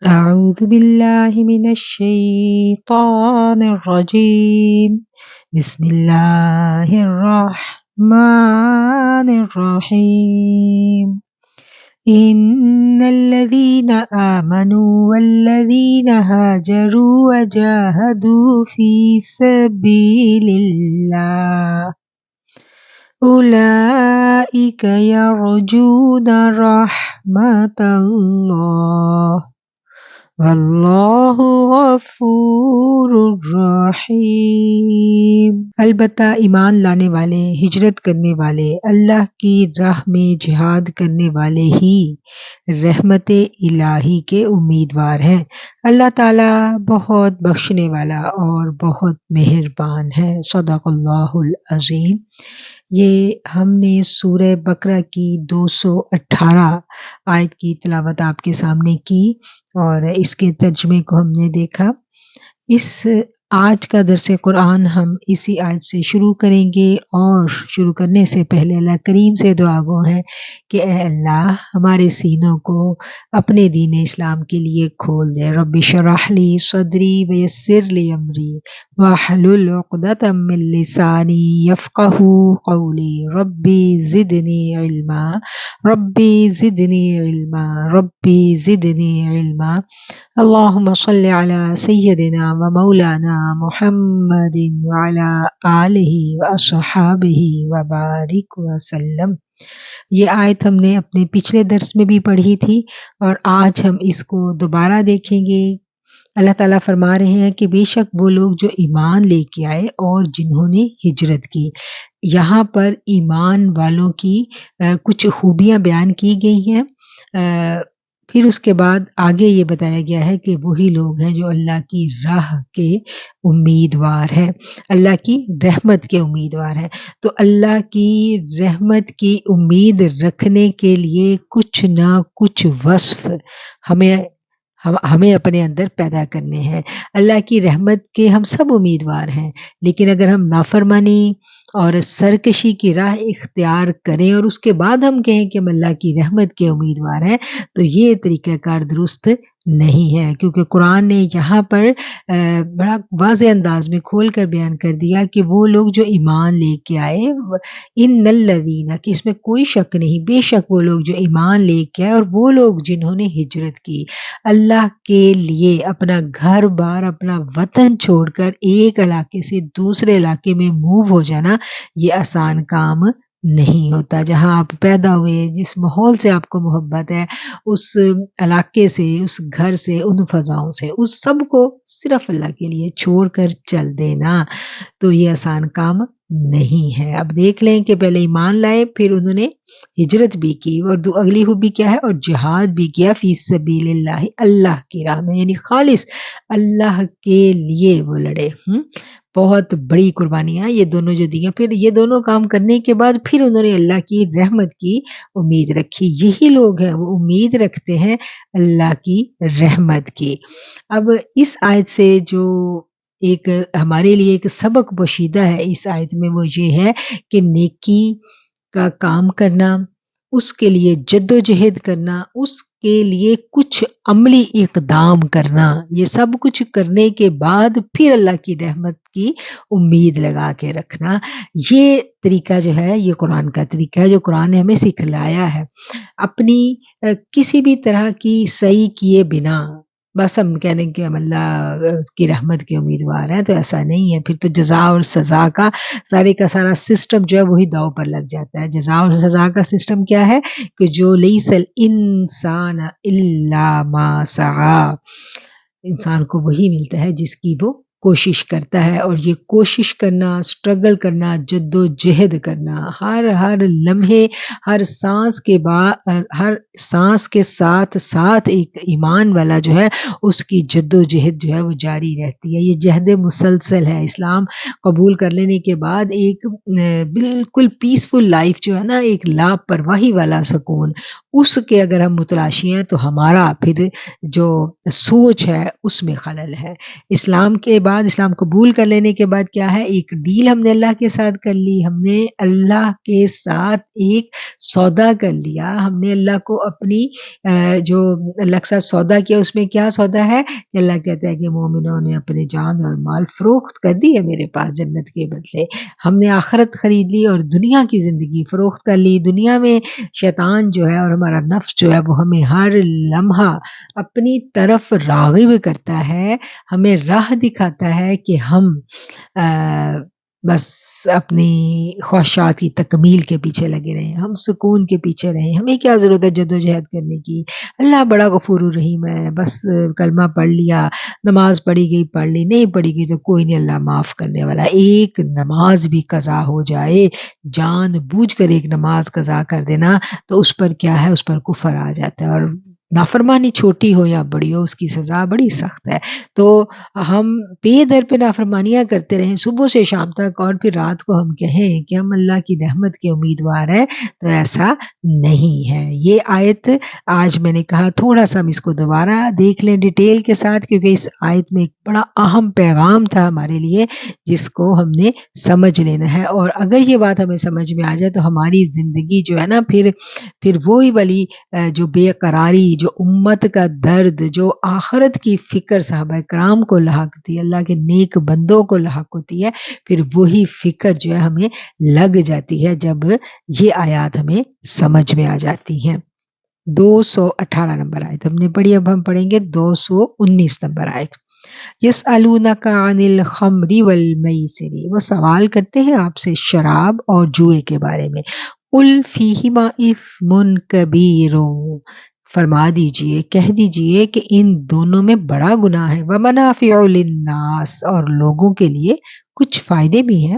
أعوذ بالله من الشيطان الرجيم بسم الله الرحمن الرحيم إن الذين آمنوا والذين هاجروا وجاهدوا في سبيل الله أولئك يرجون رحمة الله واللہ غفور الرحیم۔ البتہ ایمان لانے والے، ہجرت کرنے والے، اللہ کی راہ میں جہاد کرنے والے ہی رحمت الہی کے امیدوار ہیں۔ اللہ تعالیٰ بہت بخشنے والا اور بہت مہربان ہے۔ صدق اللہ العظیم۔ یہ ہم نے سورہ بقرہ کی 218 آیت کی تلاوت آپ کے سامنے کی اور اس کے ترجمے کو ہم نے دیکھا۔ آج کا درس قرآن ہم اسی آیت سے شروع کریں گے، اور شروع کرنے سے پہلے اللہ کریم سے دعا گو ہے کہ اے اللہ ہمارے سینوں کو اپنے دین اسلام کے لیے کھول دے۔ رب اشرح لی صدری ویسر لی امری واحلل عقدۃ من لسانی یفقہوا قولی ربی زدنی علما ربی زدنی علما ربی زدنی علما۔ اللہم صل علی سیدنا و مولانا محمد وعلی آلہ واصحابہ وبارک وسلم۔ یہ آیت ہم نے اپنے پچھلے درس میں بھی پڑھی تھی اور آج ہم اس کو دوبارہ دیکھیں گے۔ اللہ تعالیٰ فرما رہے ہیں کہ بے شک وہ لوگ جو ایمان لے کے آئے اور جنہوں نے ہجرت کی۔ یہاں پر ایمان والوں کی کچھ خوبیاں بیان کی گئی ہیں، پھر اس کے بعد آگے یہ بتایا گیا ہے کہ وہی لوگ ہیں جو اللہ کی راہ کے امیدوار ہیں، اللہ کی رحمت کے امیدوار ہیں۔ تو اللہ کی رحمت کی امید رکھنے کے لیے کچھ نہ کچھ وصف ہمیں اپنے اندر پیدا کرنے ہیں۔ اللہ کی رحمت کے ہم سب امیدوار ہیں، لیکن اگر ہم نافرمانی اور سرکشی کی راہ اختیار کریں اور اس کے بعد ہم کہیں کہ ہم اللہ کی رحمت کے امیدوار ہیں، تو یہ طریقہ کار درست نہیں ہے، کیونکہ قرآن نے یہاں پر بڑا واضح انداز میں کھول کر بیان کر دیا کہ وہ لوگ جو ایمان لے کے آئے، ان الذین، کہ اس میں کوئی شک نہیں، بے شک وہ لوگ جو ایمان لے کے آئے اور وہ لوگ جنہوں نے ہجرت کی۔ اللہ کے لیے اپنا گھر بار، اپنا وطن چھوڑ کر ایک علاقے سے دوسرے علاقے میں موو ہو جانا یہ آسان کام نہیں ہوتا۔ جہاں آپ پیدا ہوئے، جس ماحول سے آپ کو محبت ہے، اس علاقے سے، اس گھر سے، ان فضاؤں سے، اس سب کو صرف اللہ کے لیے چھوڑ کر چل دینا تو یہ آسان کام نہیں ہے۔ اب دیکھ لیں کہ پہلے ایمان لائے، پھر انہوں نے ہجرت بھی کی، اور اگلی خوبی کیا ہے، اور جہاد بھی کیا فی سبیل اللہ، اللہ کی راہ میں، یعنی خالص اللہ کے لیے وہ لڑے۔ بہت بڑی قربانیاں یہ دونوں جو دی ہیں۔ پھر یہ دونوں کام کرنے کے بعد پھر انہوں نے اللہ کی رحمت کی امید رکھی۔ یہی لوگ ہیں وہ امید رکھتے ہیں اللہ کی رحمت کی۔ اب اس آیت سے جو ایک ہمارے لیے ایک سبق پوشیدہ ہے اس آیت میں، وہ یہ ہے کہ نیکی کا کام کرنا، اس کے لیے جد و جہد کرنا، اس کے لیے کچھ عملی اقدام کرنا، یہ سب کچھ کرنے کے بعد پھر اللہ کی رحمت کی امید لگا کے رکھنا، یہ طریقہ جو ہے یہ قرآن کا طریقہ ہے جو قرآن نے ہمیں سکھلایا ہے۔ اپنی کسی بھی طرح کی صحیح کیے بنا بس ہم کہنے کہ ہم اللہ کی رحمت کے امیدوار ہیں، تو ایسا نہیں ہے۔ پھر تو جزا اور سزا کا سارا سسٹم جو ہے وہی داؤ پر لگ جاتا ہے۔ جزا اور سزا کا سسٹم کیا ہے کہ جو لیس الانسان الا ما سعی، انسان کو وہی ملتا ہے جس کی وہ کوشش کرتا ہے، اور یہ کوشش کرنا، سٹرگل کرنا، جد و جہد کرنا، ہر لمحے، ہر سانس کے ساتھ ساتھ ایک ایمان والا جو ہے اس کی جد و جہد جو ہے وہ جاری رہتی ہے۔ یہ جہد مسلسل ہے۔ اسلام قبول کر لینے کے بعد ایک بالکل پیسفل لائف جو ہے نا، ایک لاپرواہی والا سکون، اس کے اگر ہم متلاشی ہیں تو ہمارا پھر جو سوچ ہے اس میں خلل ہے۔ اسلام کے بعد اسلام قبول کر لینے کے بعد کیا ہے، ایک ڈیل ہم نے اللہ کے ساتھ کر لی، ہم نے اللہ کے ساتھ ایک سودا کر لیا، ہم نے اللہ کو اپنی جو اللہ کے ساتھ سودا کیا، اس میں کیا سودا ہے کہ اللہ کہتا ہے کہ مومنوں نے اپنے جان اور مال فروخت کر دی ہے میرے پاس جنت کے بدلے، ہم نے آخرت خرید لی اور دنیا کی زندگی فروخت کر لی۔ دنیا میں شیطان جو ہے اور ہمارا نفس جو ہے وہ ہمیں ہر لمحہ اپنی طرف راغب کرتا ہے، ہمیں راہ دکھاتا ہے کہ ہم بس اپنی خواہشات کی تکمیل کے پیچھے لگے رہیں، ہم سکون کے پیچھے رہیں، ہمیں کیا ضرورت ہے جدوجہد کرنے کی، اللہ بڑا غفور الرحیم ہے، بس کلمہ پڑھ لیا، نماز پڑھی گئی پڑھ لی، نہیں پڑھی گئی تو کوئی نہیں، اللہ معاف کرنے والا۔ ایک نماز بھی قضا ہو جائے، جان بوجھ کر ایک نماز قضا کر دینا تو اس پر کیا ہے، اس پر کفر آ جاتا ہے، اور نافرمانی چھوٹی ہو یا بڑی ہو اس کی سزا بڑی سخت ہے۔ تو ہم پے در پہ نافرمانیاں کرتے رہیں صبح سے شام تک، اور پھر رات کو ہم کہیں کہ ہم اللہ کی رحمت کے امیدوار ہیں، تو ایسا نہیں ہے۔ یہ آیت آج میں نے کہا تھوڑا سا ہم اس کو دوبارہ دیکھ لیں ڈیٹیل کے ساتھ، کیونکہ اس آیت میں ایک بڑا اہم پیغام تھا ہمارے لیے جس کو ہم نے سمجھ لینا ہے، اور اگر یہ بات ہمیں سمجھ میں آ جائے تو ہماری زندگی جو ہے نا پھر وہی والی جو بے قراری، جو امت کا درد، جو آخرت کی فکر صحابہ کرام کو لاحق تھی، اللہ کے نیک بندوں کو لاحق ہوتی ہے، پھر وہی فکر جو ہے ہمیں لگ جاتی ہے جب یہ آیات ہمیں سمجھ میں آ جاتی ہیں۔ 218 نمبر آیت ہم نے پڑھی، اب ہم پڑھیں گے 219 نمبر آیت۔ یسألونک عن الخمر والمیسر، وہ سوال کرتے ہیں آپ سے شراب اور جوئے کے بارے میں۔ قل فیہما اثم کبیر، فرما دیجئے، کہہ دیجئے کہ ان دونوں میں بڑا گناہ ہے، ومنافع للناس، اور لوگوں کے لیے کچھ فائدے بھی ہیں،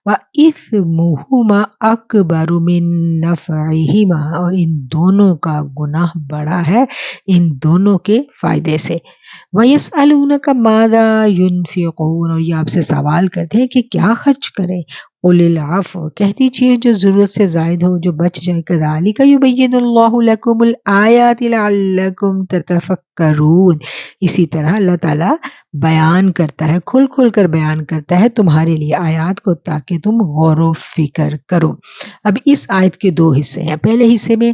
وَإِثْمُهُمَا أَكْبَرُ مِن نَفْعِهِمَا، اور ان دونوں کا گناہ بڑا ہے ان دونوں کے فائدے سے۔ وَيَسْأَلُونَكَ مَاذَا يُنْفِقُونَ، اور یہ آپ سے سوال کرتے ہیں کہ کیا خرچ کریں۔ قُلِ الْعَفْوَ، کہہ دیجئے جو ضرورت سے زائد ہو، جو بچ جائے۔ كَذَلِكَ يُبَيِّنُ اللَّهُ لَكُمُ الْآيَاتِ لَعَلَّكُمْ تَتَفَكَّرُونَ، اسی طرح اللہ تعالیٰ بیان کرتا ہے، کھل کھل کر بیان کرتا ہے تمہارے لیے آیات کو تاکہ تم غور و فکر کرو۔ اب اس آیت کے دو حصے ہیں۔ پہلے حصے میں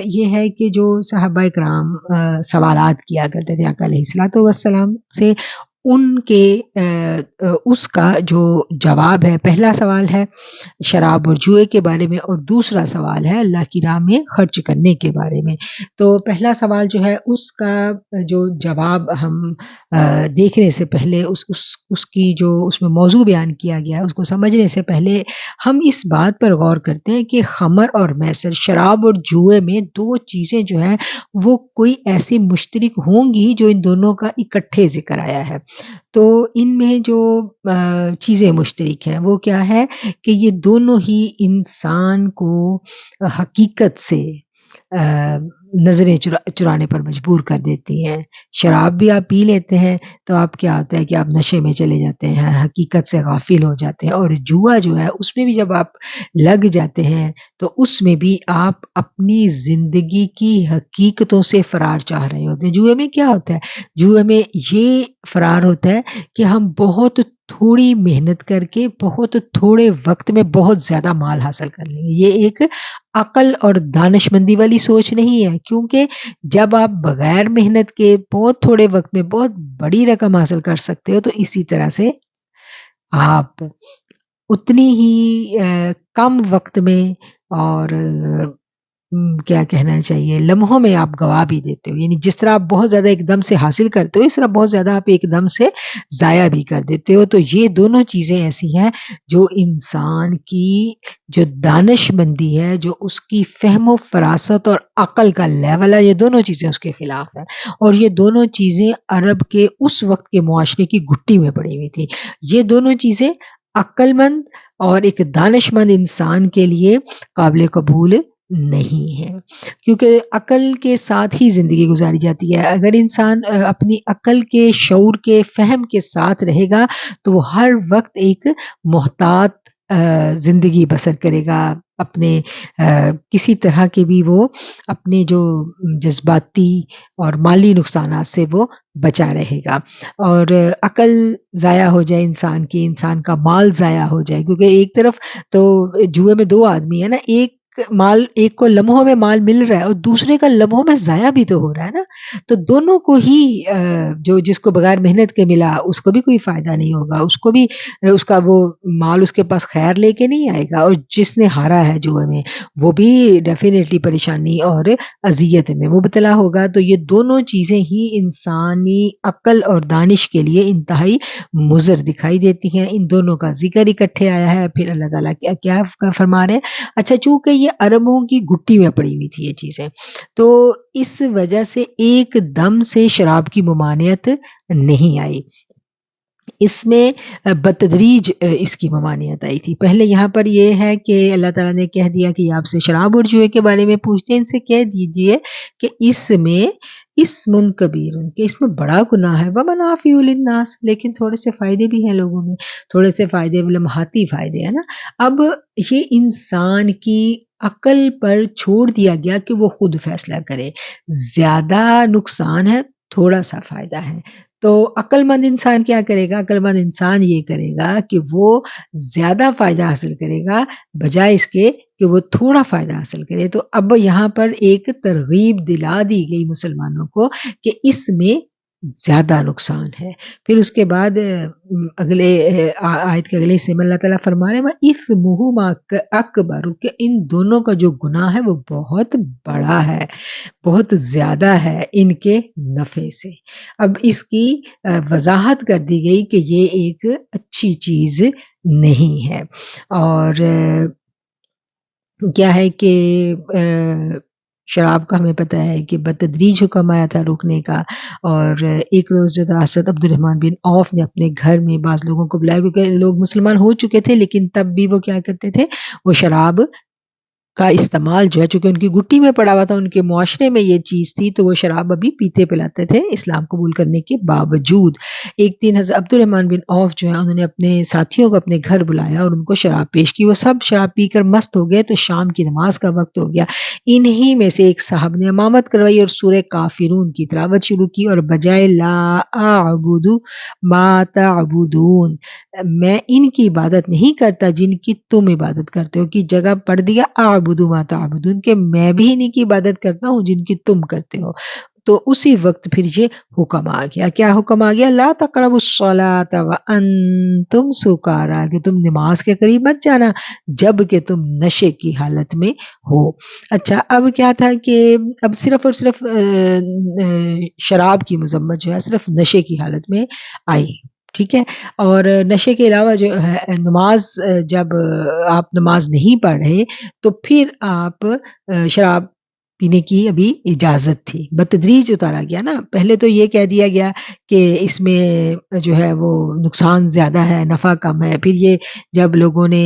یہ ہے کہ جو صحابہ کرام سوالات کیا کرتے تھے آقا علیہ الصلوۃ والسلام سے، ان کے اس کا جو جواب ہے، پہلا سوال ہے شراب اور جوئے کے بارے میں، اور دوسرا سوال ہے اللہ کی راہ میں خرچ کرنے کے بارے میں۔ تو پہلا سوال جو ہے اس کا جو جواب ہم دیکھنے سے پہلے اس کی جو اس میں موضوع بیان کیا گیا ہے اس کو سمجھنے سے پہلے ہم اس بات پر غور کرتے ہیں کہ خمر اور میسر، شراب اور جوئے میں دو چیزیں جو ہیں وہ کوئی ایسی مشترک ہوں گی جو ان دونوں کا اکٹھے ذکر آیا ہے۔ تو ان میں جو چیزیں مشترک ہیں وہ کیا ہے کہ یہ دونوں ہی انسان کو حقیقت سے نظریں چرانے پر مجبور کر دیتی ہیں۔ شراب بھی آپ پی لیتے ہیں تو آپ کیا ہوتا ہے کہ آپ نشے میں چلے جاتے ہیں، حقیقت سے غافل ہو جاتے ہیں، اور جوا جو ہے اس میں بھی جب آپ لگ جاتے ہیں تو اس میں بھی آپ اپنی زندگی کی حقیقتوں سے فرار چاہ رہے ہوتے ہیں۔ جوئے میں کیا ہوتا ہے؟ جوئے میں یہ فرار ہوتا ہے کہ ہم بہت تھوڑی محنت کر کے بہت تھوڑے وقت میں بہت زیادہ مال حاصل کر لیں گے۔ یہ ایک عقل اور دانش مندی والی سوچ نہیں ہے، کیونکہ جب آپ بغیر محنت کے بہت تھوڑے وقت میں بہت بڑی رقم حاصل کر سکتے ہو، تو اسی طرح سے آپ اتنی ہی کم وقت میں اور کیا کہنا چاہیے لمحوں میں آپ گوا بھی دیتے ہو، یعنی جس طرح آپ بہت زیادہ ایک دم سے حاصل کرتے ہو اس طرح بہت زیادہ آپ ایک دم سے ضائع بھی کر دیتے ہو۔ تو یہ دونوں چیزیں ایسی ہیں جو انسان کی جو دانش مندی ہے، جو اس کی فہم و فراست اور عقل کا لیول ہے، یہ دونوں چیزیں اس کے خلاف ہیں، اور یہ دونوں چیزیں عرب کے اس وقت کے معاشرے کی گھٹی میں پڑی ہوئی تھی۔ یہ دونوں چیزیں عقل مند اور ایک دانش مند انسان کے لیے قابل قبول نہیں ہے، کیونکہ عقل کے ساتھ ہی زندگی گزاری جاتی ہے۔ اگر انسان اپنی عقل کے شعور کے فہم کے ساتھ رہے گا تو وہ ہر وقت ایک محتاط زندگی بسر کرے گا، اپنے کسی طرح کے بھی وہ اپنے جو جذباتی اور مالی نقصانات سے وہ بچا رہے گا، اور عقل ضائع ہو جائے انسان کی، انسان کا مال ضائع ہو جائے، کیونکہ ایک طرف تو جوئے میں 2 آدمی ہیں نا، ایک کو لمحوں میں مال مل رہا ہے اور دوسرے کا لمحوں میں ضائع بھی تو ہو رہا ہے نا، تو دونوں کو ہی جو جس کو بغیر محنت کے ملا اس کو بھی کوئی فائدہ نہیں ہوگا، اس کو بھی اس کا وہ مال اس کے پاس خیر لے کے نہیں آئے گا، اور جس نے ہارا ہے جوئے میں وہ بھی ڈیفینیٹلی پریشانی اور اذیت میں مبتلا ہوگا۔ تو یہ دونوں چیزیں ہی انسانی عقل اور دانش کے لیے انتہائی مضر دکھائی دیتی ہیں، ان دونوں کا ذکر اکٹھے آیا ہے۔ پھر اللہ تعالیٰ کیا فرما رہے ہیں، اچھا چونکہ یہ عربوں کی گٹی میں پڑی ہوئی تھی یہ چیزیں، تو اس وجہ سے ایک دم سے شراب کی ممانعت نہیں آئی، اس میں بتدریج اس کی ممانعت آئی تھی۔ پہلے یہاں پر یہ ہے کہ اللہ تعالیٰ نے کہہ دیا کہ آپ سے شراب اور جوئے کے بارے میں پوچھتے ہیں، ان سے کہہ دیجئے کہ اس میں اسم کبیر، کہ اس میں بڑا گناہ ہے، ومنافع للناس، لیکن تھوڑے سے فائدے بھی ہیں لوگوں میں، تھوڑے سے فائدے لمحاتی فائدے ہیں نا۔ اب یہ انسان کی عقل پر چھوڑ دیا گیا کہ وہ خود فیصلہ کرے، زیادہ نقصان ہے، تھوڑا سا فائدہ ہے، تو عقل مند انسان کیا کرے گا؟ عقل مند انسان یہ کرے گا کہ وہ زیادہ فائدہ حاصل کرے گا بجائے اس کے کہ وہ تھوڑا فائدہ حاصل کرے۔ تو اب یہاں پر ایک ترغیب دلا دی گئی مسلمانوں کو کہ اس میں زیادہ نقصان ہے۔ پھر اس کے بعد اگلے آیت کے اگلے حصے میں اللہ تعالیٰ فرما رہے ہیں اِثْمُهُمَا اکبر، کہ ان دونوں کا جو گناہ ہے وہ بہت بڑا ہے، بہت زیادہ ہے ان کے نفع سے۔ اب اس کی وضاحت کر دی گئی کہ یہ ایک اچھی چیز نہیں ہے، اور کیا ہے کہ شراب کا ہمیں پتہ ہے کہ بتدریج حکم آیا تھا روکنے کا، اور ایک روز جو تھا حضرت عبد الرحمن بن عوف نے اپنے گھر میں بعض لوگوں کو بلایا، کیونکہ لوگ مسلمان ہو چکے تھے لیکن تب بھی وہ کیا کرتے تھے، وہ شراب کا استعمال جو ہے، چونکہ ان کی گٹی میں پڑا ہوا تھا، ان کے معاشرے میں یہ چیز تھی، تو وہ شراب ابھی پیتے پلاتے تھے اسلام قبول کرنے کے باوجود۔ ایک دن حضرت عبد الرحمن بن عوف جو ہے انہوں نے اپنے ساتھیوں کو اپنے گھر بلایا اور ان کو شراب پیش کی، وہ سب شراب پی کر مست ہو گئے، تو شام کی نماز کا وقت ہو گیا، انہی میں سے ایک صاحب نے امامت کروائی اور سورہ کافرون کی تلاوت شروع کی، اور بجائے لا اعبد ما تعبدون، میں ان کی عبادت نہیں کرتا جن کی تم عبادت کرتے ہو، کی جگہ پڑھ دیا اعبد ما تعبدون، کہ میں بھی انہی کی عبادت کرتا ہوں جن کی تم کرتے ہو۔ تو اسی وقت پھر یہ حکم آ گیا، کیا حکم آ گیا؟ لا تقربوا الصلاة وانتم سکارا، کہ تم نماز کے قریب مت جانا جب کہ تم نشے کی حالت میں ہو۔ اچھا اب کیا تھا کہ اب صرف اور صرف شراب کی مذمت جو ہے صرف نشے کی حالت میں آئی، ٹھیک ہے، اور نشے کے علاوہ جو ہے نماز، جب آپ نماز نہیں پڑھ رہے تو پھر آپ شراب پینے کی ابھی اجازت تھی، بتدریج اتارا گیا نا۔ پہلے تو یہ کہہ دیا گیا کہ اس میں جو ہے وہ نقصان زیادہ ہے، نفع کم ہے، پھر یہ جب لوگوں نے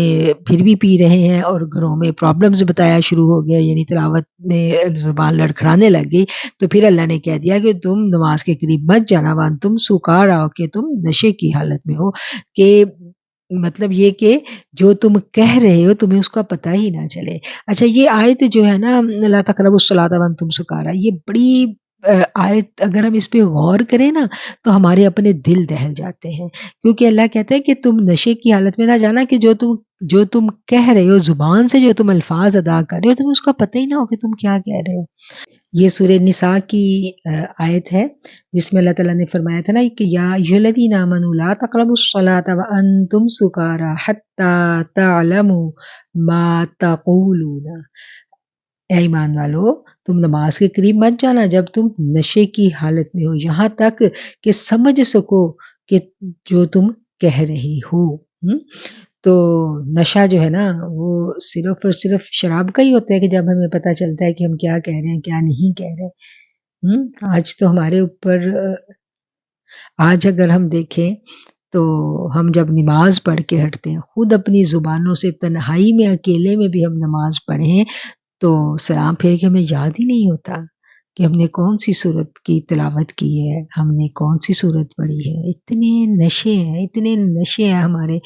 پھر بھی پی رہے ہیں اور گھروں میں پرابلمز بتایا شروع ہو گیا، یعنی تلاوت میں زبان لڑکھڑانے لگ گئی، تو پھر اللہ نے کہہ دیا کہ تم نماز کے قریب مت جانا، وانتم سکارا، کہ تم نشے کی حالت میں ہو، کہ مطلب یہ کہ جو تم کہہ رہے ہو تمہیں اس کا پتہ ہی نہ چلے۔ اچھا یہ آیت جو ہے نا لا تقربوا الصلاة وانتم سکارا، یہ بڑی آیت اگر ہم اس پہ غور کریں نا تو ہمارے اپنے دل دہل جاتے ہیں، کیونکہ اللہ کہتا ہے کہ تم نشے کی حالت میں نہ جانا، کہ جو تم کہہ رہے ہو، زبان سے جو تم الفاظ ادا کر رہے ہو، تمہیں اس کا پتہ ہی نہ ہو کہ تم کیا کہہ رہے ہو۔ یہ سورہ نساء کی آیت ہے جس میں اللہ تعالیٰ نے فرمایا تھا نا کہ یا ایھا الذین آمنوا لا تقربوا الصلاة وانتم سکارا حتی تعلموا ما تقولون، اے ایمان والو تم نماز کے قریب مت جانا جب تم نشے کی حالت میں ہو، یہاں تک کہ سمجھ سکو کہ جو تم کہہ رہی ہو۔ تو نشہ جو ہے نا وہ صرف اور صرف شراب کا ہی ہوتا ہے کہ جب ہمیں پتہ چلتا ہے کہ ہم کیا کہہ رہے ہیں کیا نہیں کہہ رہے۔ آج تو ہمارے اوپر، آج اگر ہم دیکھیں تو ہم جب نماز پڑھ کے ہٹتے ہیں، خود اپنی زبانوں سے تنہائی میں اکیلے میں بھی ہم نماز پڑھیں تو سلام پھیر کے ہمیں یاد ہی نہیں ہوتا، کہ ہم نے کون سی صورت کی تلاوت کی ہے، ہم نے کون سی صورت پڑھی ہے۔ اتنے نشے ہیں ہمارے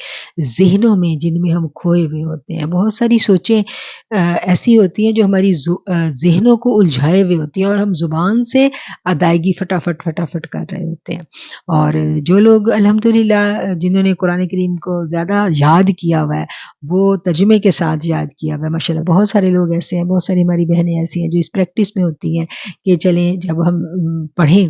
ذہنوں میں جن میں ہم کھوئے ہوئے ہوتے ہیں۔ بہت ساری سوچیں ایسی ہوتی ہیں جو ہماری ذہنوں کو الجھائے ہوئے ہوتی ہیں، اور ہم زبان سے ادائیگی فٹافٹ کر رہے ہوتے ہیں۔ اور جو لوگ الحمدللہ جنہوں نے قرآن کریم کو زیادہ یاد کیا ہوا ہے، وہ ترجمے کے ساتھ یاد کیا ہوا ہے ماشاءاللہ۔ بہت سارے لوگ ایسے ہیں، بہت ساری ہماری بہنیں ایسی ہیں جو اس پریکٹس میں ہوتی ہیں کہ چلیں جب ہم پڑھیں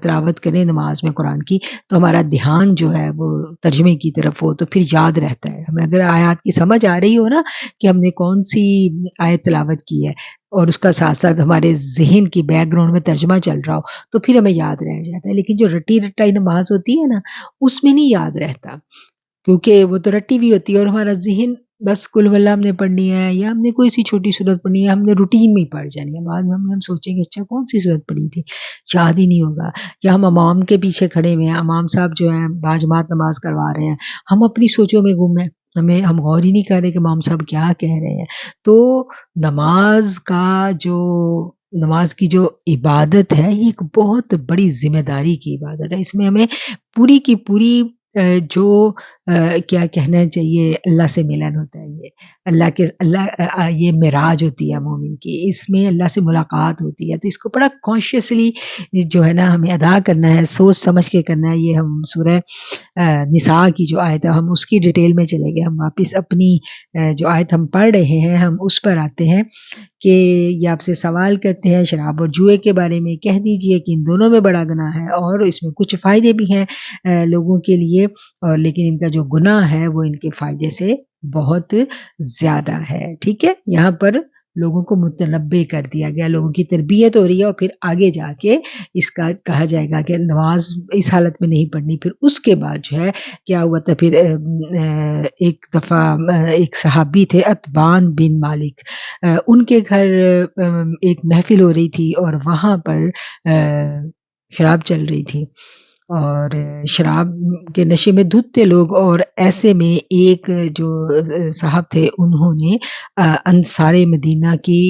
تلاوت کریں نماز میں قرآن کی، تو ہمارا دھیان جو ہے وہ ترجمے کی طرف ہو، تو پھر یاد رہتا ہے ہمیں۔ اگر آیات کی سمجھ آ رہی ہو نا کہ ہم نے کون سی آیت تلاوت کی ہے، اور اس کا ساتھ ساتھ ہمارے ذہن کی بیک گراؤنڈ میں ترجمہ چل رہا ہو، تو پھر ہمیں یاد رہ جاتا ہے۔ لیکن جو رٹی رٹائی نماز ہوتی ہے نا، اس میں نہیں یاد رہتا، کیونکہ وہ تو رٹی ہوئی ہوتی ہے، اور ہمارا ذہن بس قل ہو اللہ ہم نے پڑھنی ہے، یا ہم نے کوئی سی چھوٹی صورت پڑھنی ہے، ہم نے روٹین میں ہی پڑھ جانی ہے۔ بعد میں ہم سوچیں گے اچھا کون سی صورت پڑھی تھی، یاد ہی نہیں ہوگا۔ یا ہم امام کے پیچھے کھڑے ہوئے ہیں، امام صاحب جو ہیں باجماعت نماز کروا رہے ہیں، ہم اپنی سوچوں میں گم ہیں، ہم غور ہی نہیں کر رہے کہ امام صاحب کیا کہہ رہے ہیں۔ تو نماز کی جو عبادت ہے، یہ ایک بہت بڑی ذمہ داری کی عبادت ہے۔ اس میں ہمیں پوری کی پوری جو کیا کہنا چاہیے، اللہ سے ملن ہوتا ہے، یہ معراج ہوتی ہے مومن کی، اس میں اللہ سے ملاقات ہوتی ہے۔ تو اس کو بڑا کانشیسلی جو ہے نا ہمیں ادا کرنا ہے، سوچ سمجھ کے کرنا ہے۔ یہ ہم سورہ نساء کی جو آیت ہے، ہم اس کی ڈیٹیل میں چلے گئے، ہم واپس اپنی جو آیت ہم پڑھ رہے ہیں ہم اس پر آتے ہیں کہ یہ آپ سے سوال کرتے ہیں شراب اور جوئے کے بارے میں، کہہ دیجئے کہ ان دونوں میں بڑا گناہ ہے، اور اس میں کچھ فائدے بھی ہیں لوگوں کے لیے، اور لیکن ان کا جو گناہ ہے وہ ان کے فائدے سے بہت زیادہ ہے۔ ٹھیک ہے، یہاں پر لوگوں کو متنبع کر دیا گیا، لوگوں کی تربیت ہو رہی ہے، اور پھر آگے جا کے اس کا کہا جائے گا کہ نماز اس حالت میں نہیں پڑھنی۔ پھر اس کے بعد جو ہے کیا ہوا تھا، پھر ایک دفعہ ایک صحابی تھے اتبان بن مالک، ان کے گھر ایک محفل ہو رہی تھی، اور وہاں پر شراب چل رہی تھی، اور شراب کے نشے میں دھت تھے لوگ، اور ایسے میں ایک جو صاحب تھے انہوں نے انصار مدینہ کی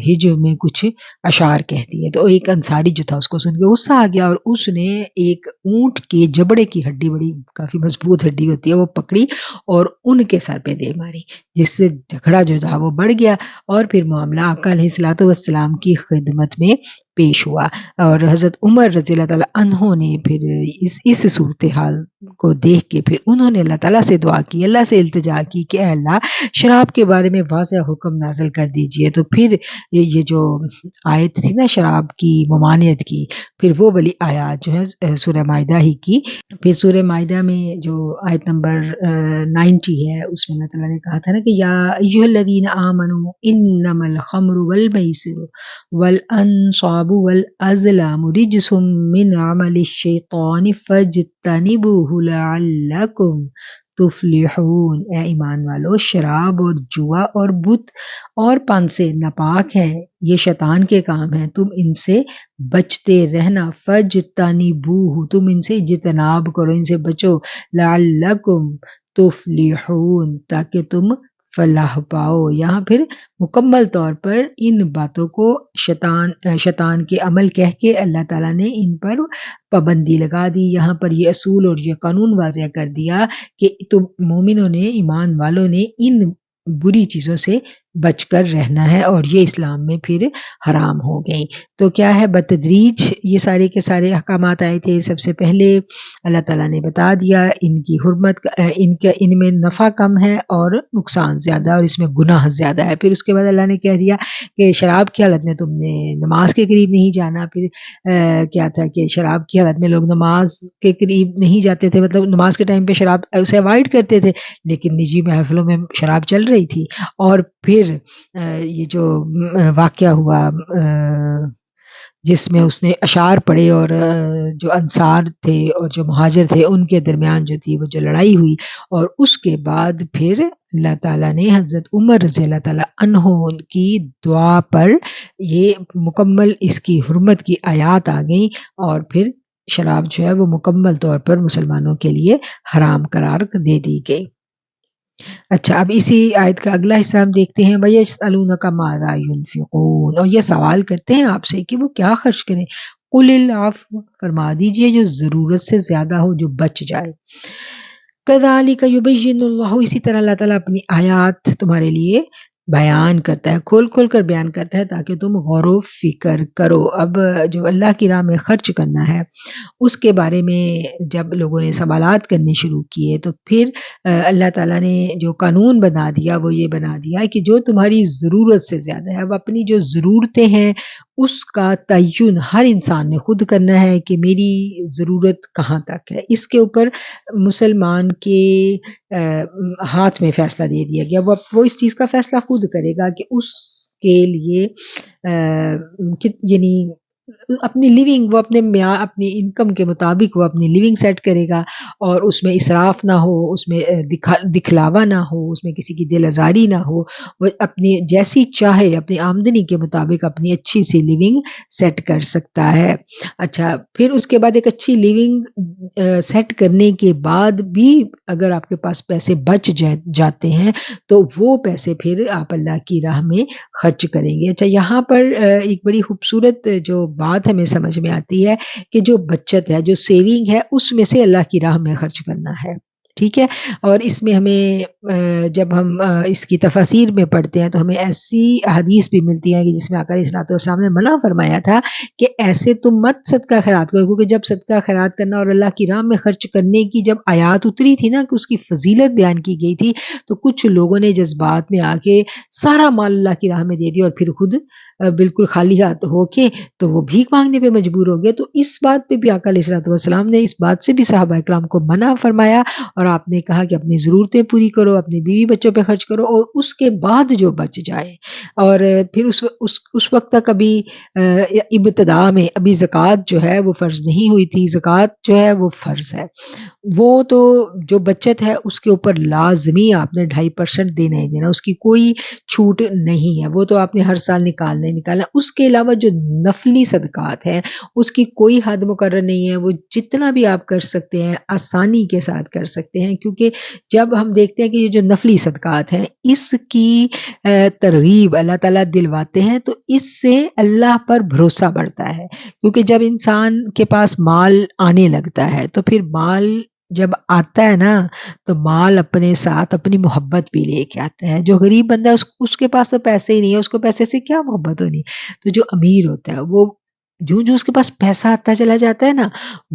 ہجو میں کچھ اشعار کہہ دیے۔ تو ایک انصاری جو تھا اس کو سن کے غصہ آ گیا، اور اس نے ایک اونٹ کے جبڑے کی ہڈی، بڑی کافی مضبوط ہڈی ہوتی ہے، وہ پکڑی اور ان کے سر پہ دے ماری، جس سے جھگڑا جو تھا وہ بڑھ گیا، اور پھر معاملہ آقا علیہ الصلوۃ والسلام کی خدمت میں پیش ہوا۔ اور حضرت عمر رضی اللہ تعالیٰ عنہ نے پھر اس صورتحال کو دیکھ کے پھر انہوں نے اللہ تعالیٰ سے دعا کی، اللہ سے التجا کی کہ اے اللہ شراب کے بارے میں واضح حکم نازل کر دیجئے۔ تو پھر یہ جو آیت تھی نا شراب کی ممانعت کی، پھر وہ والی آیات جو ہے سورہ مائدہ ہی کی، پھر سورہ مائدہ میں جو آیت نمبر 90 ہے، اس میں اللہ تعالیٰ نے کہا تھا نا کہ یا ایھا الذین آمنوا انما الخمر والمیسر والانصاب والازلام رجس من عمل الشیطان فاجتنبوه لعلکم تفلحون۔ اے ایمان والو، شراب اور جوا اور بت اور پن سے ناپاک ہے، یہ شیطان کے کام ہیں، تم ان سے بچتے رہنا۔ فاجتنبوه، تم ان سے اجتناب کرو، ان سے بچو۔ لعلکم تفلحون، تاکہ تم فلاح پاؤ۔ یہاں پھر مکمل طور پر ان باتوں کو شیطان کے عمل کہہ کے اللہ تعالیٰ نے ان پر پابندی لگا دی۔ یہاں پر یہ اصول اور یہ قانون واضح کر دیا کہ تم مومنوں نے، ایمان والوں نے ان بری چیزوں سے بچ کر رہنا ہے، اور یہ اسلام میں پھر حرام ہو گئی۔ تو کیا ہے، بتدریج یہ سارے کے سارے احکامات آئے تھے۔ سب سے پہلے اللہ تعالیٰ نے بتا دیا ان کی حرمت، ان میں نفع کم ہے اور نقصان زیادہ، اور اس میں گناہ زیادہ ہے۔ پھر اس کے بعد اللہ نے کہہ دیا کہ شراب کی حالت میں تم نے نماز کے قریب نہیں جانا۔ پھر کیا تھا کہ شراب کی حالت میں لوگ نماز کے قریب نہیں جاتے تھے، مطلب نماز کے ٹائم پہ شراب اسے اوائڈ کرتے تھے، لیکن نجی محفلوں میں شراب چل رہی تھی۔ اور پھر یہ جو واقعہ ہوا جس میں اس نے اشعار پڑھے، اور جو انصار تھے اور جو مہاجر تھے ان کے درمیان جو تھی وہ جو لڑائی ہوئی، اور اس کے بعد پھر اللہ تعالیٰ نے حضرت عمر رضی اللہ تعالیٰ عنہ کی دعا پر یہ مکمل اس کی حرمت کی آیات آ گئیں، اور پھر شراب جو ہے وہ مکمل طور پر مسلمانوں کے لیے حرام قرار دے دی گئی۔ اچھا، اب اسی آیت کا اگلا حصہ ہم دیکھتے ہیں، وَيَسْأَلُونَكَ مَاذَا يُنْفِقُونَ، اور یہ سوال کرتے ہیں آپ سے کہ وہ کیا خرچ کریں۔ قُلِ الْعَفْوَ، فرما دیجئے جو ضرورت سے زیادہ ہو، جو بچ جائے۔ كَذَلِكَ يُبَيِّنُ اللَّهُ، اسی طرح اللہ تعالیٰ اپنی آیات تمہارے لیے بیان کرتا ہے، کھول کھول کر بیان کرتا ہے تاکہ تم غور و فکر کرو۔ اب جو اللہ کی راہ میں خرچ کرنا ہے اس کے بارے میں جب لوگوں نے سوالات کرنے شروع کیے تو پھر اللہ تعالیٰ نے جو قانون بنا دیا وہ یہ بنا دیا کہ جو تمہاری ضرورت سے زیادہ ہے، اب اپنی جو ضرورتیں ہیں اس کا تعین ہر انسان نے خود کرنا ہے کہ میری ضرورت کہاں تک ہے۔ اس کے اوپر مسلمان کے ہاتھ میں فیصلہ دے دیا گیا، وہ اس چیز کا فیصلہ خود کرے گا کہ اس کے لیے یعنی اپنی لیونگ، وہ اپنی انکم کے مطابق وہ اپنی لیونگ سیٹ کرے گا، اور اس میں اسراف نہ ہو، اس میں دکھلاوا نہ ہو، اس میں کسی کی دل آزاری نہ ہو، وہ اپنی جیسی چاہے اپنی آمدنی کے مطابق اپنی اچھی سی لیونگ سیٹ کر سکتا ہے۔ اچھا، پھر اس کے بعد ایک اچھی لیونگ سیٹ کرنے کے بعد بھی اگر آپ کے پاس پیسے بچ جاتے ہیں تو وہ پیسے پھر آپ اللہ کی راہ میں خرچ کریں گے۔ اچھا، یہاں پر ایک بڑی خوبصورت جو بات ہمیں سمجھ میں آتی ہے کہ جو بچت ہے، جو سیونگ ہے، اس میں سے اللہ کی راہ میں خرچ کرنا ہے، ٹھیک ہے۔ اور اس میں ہمیں جب ہم اس کی تفاسیر میں پڑھتے ہیں تو ہمیں ایسی احادیث بھی ملتی ہیں کہ جس میں آقا علیہ الصلوۃ والسلام نے منع فرمایا تھا کہ ایسے تم مت صدقہ خیرات کرو، کیونکہ جب صدقہ خیرات کرنا اور اللہ کی راہ میں خرچ کرنے کی جب آیات اتری تھی نا کہ اس کی فضیلت بیان کی گئی تھی، تو کچھ لوگوں نے جذبات میں آ کے سارا مال اللہ کی راہ میں دے دیا اور پھر خود بالکل خالی ہاتھ ہو کے تو وہ بھیک مانگنے پہ مجبور ہو گئے۔ تو اس بات پہ بھی آقا علیہ الصلوۃ والسلام نے اس بات سے بھی صحابہ کرام کو منع فرمایا، اور آپ نے کہا کہ اپنی ضرورتیں پوری کرو، اپنی بیوی بچوں پہ خرچ کرو، اور اس کے بعد جو بچ جائے، اور پھر اس وقت تک ابھی ابتدا میں ابھی زکوٰۃ جو ہے وہ فرض نہیں ہوئی تھی، زکوٰۃ جو ہے وہ فرض ہے، وہ تو جو بچت ہے اس کے اوپر لازمی آپ نے 2.5% دینا ہی دینا، اس کی کوئی چھوٹ نہیں ہے، وہ تو آپ نے ہر سال نکالنا ہی نکالنا۔ اس کے علاوہ جو نفلی صدقات ہیں اس کی کوئی حد مقرر نہیں ہے، وہ جتنا بھی آپ کر سکتے ہیں آسانی کے ساتھ کر سکتے ہیں، کیونکہ جب ہم دیکھتے ہیں کہ یہ جو نفلی صدقات ہیں اس کی ترغیب اللہ تعالیٰ دلواتے ہیں تو اس سے اللہ پر بھروسہ بڑھتا ہے، کیونکہ جب انسان کے پاس مال آنے لگتا ہے تو پھر مال جب آتا ہے نا تو مال اپنے ساتھ اپنی محبت بھی لے کے آتا ہے۔ جو غریب بندہ ہے اس کے پاس تو پیسے ہی نہیں ہے، اس کو پیسے سے کیا محبت ہونی، تو جو امیر ہوتا ہے وہ جو اس کے پاس پیسہ آتا چلا جاتا ہے نا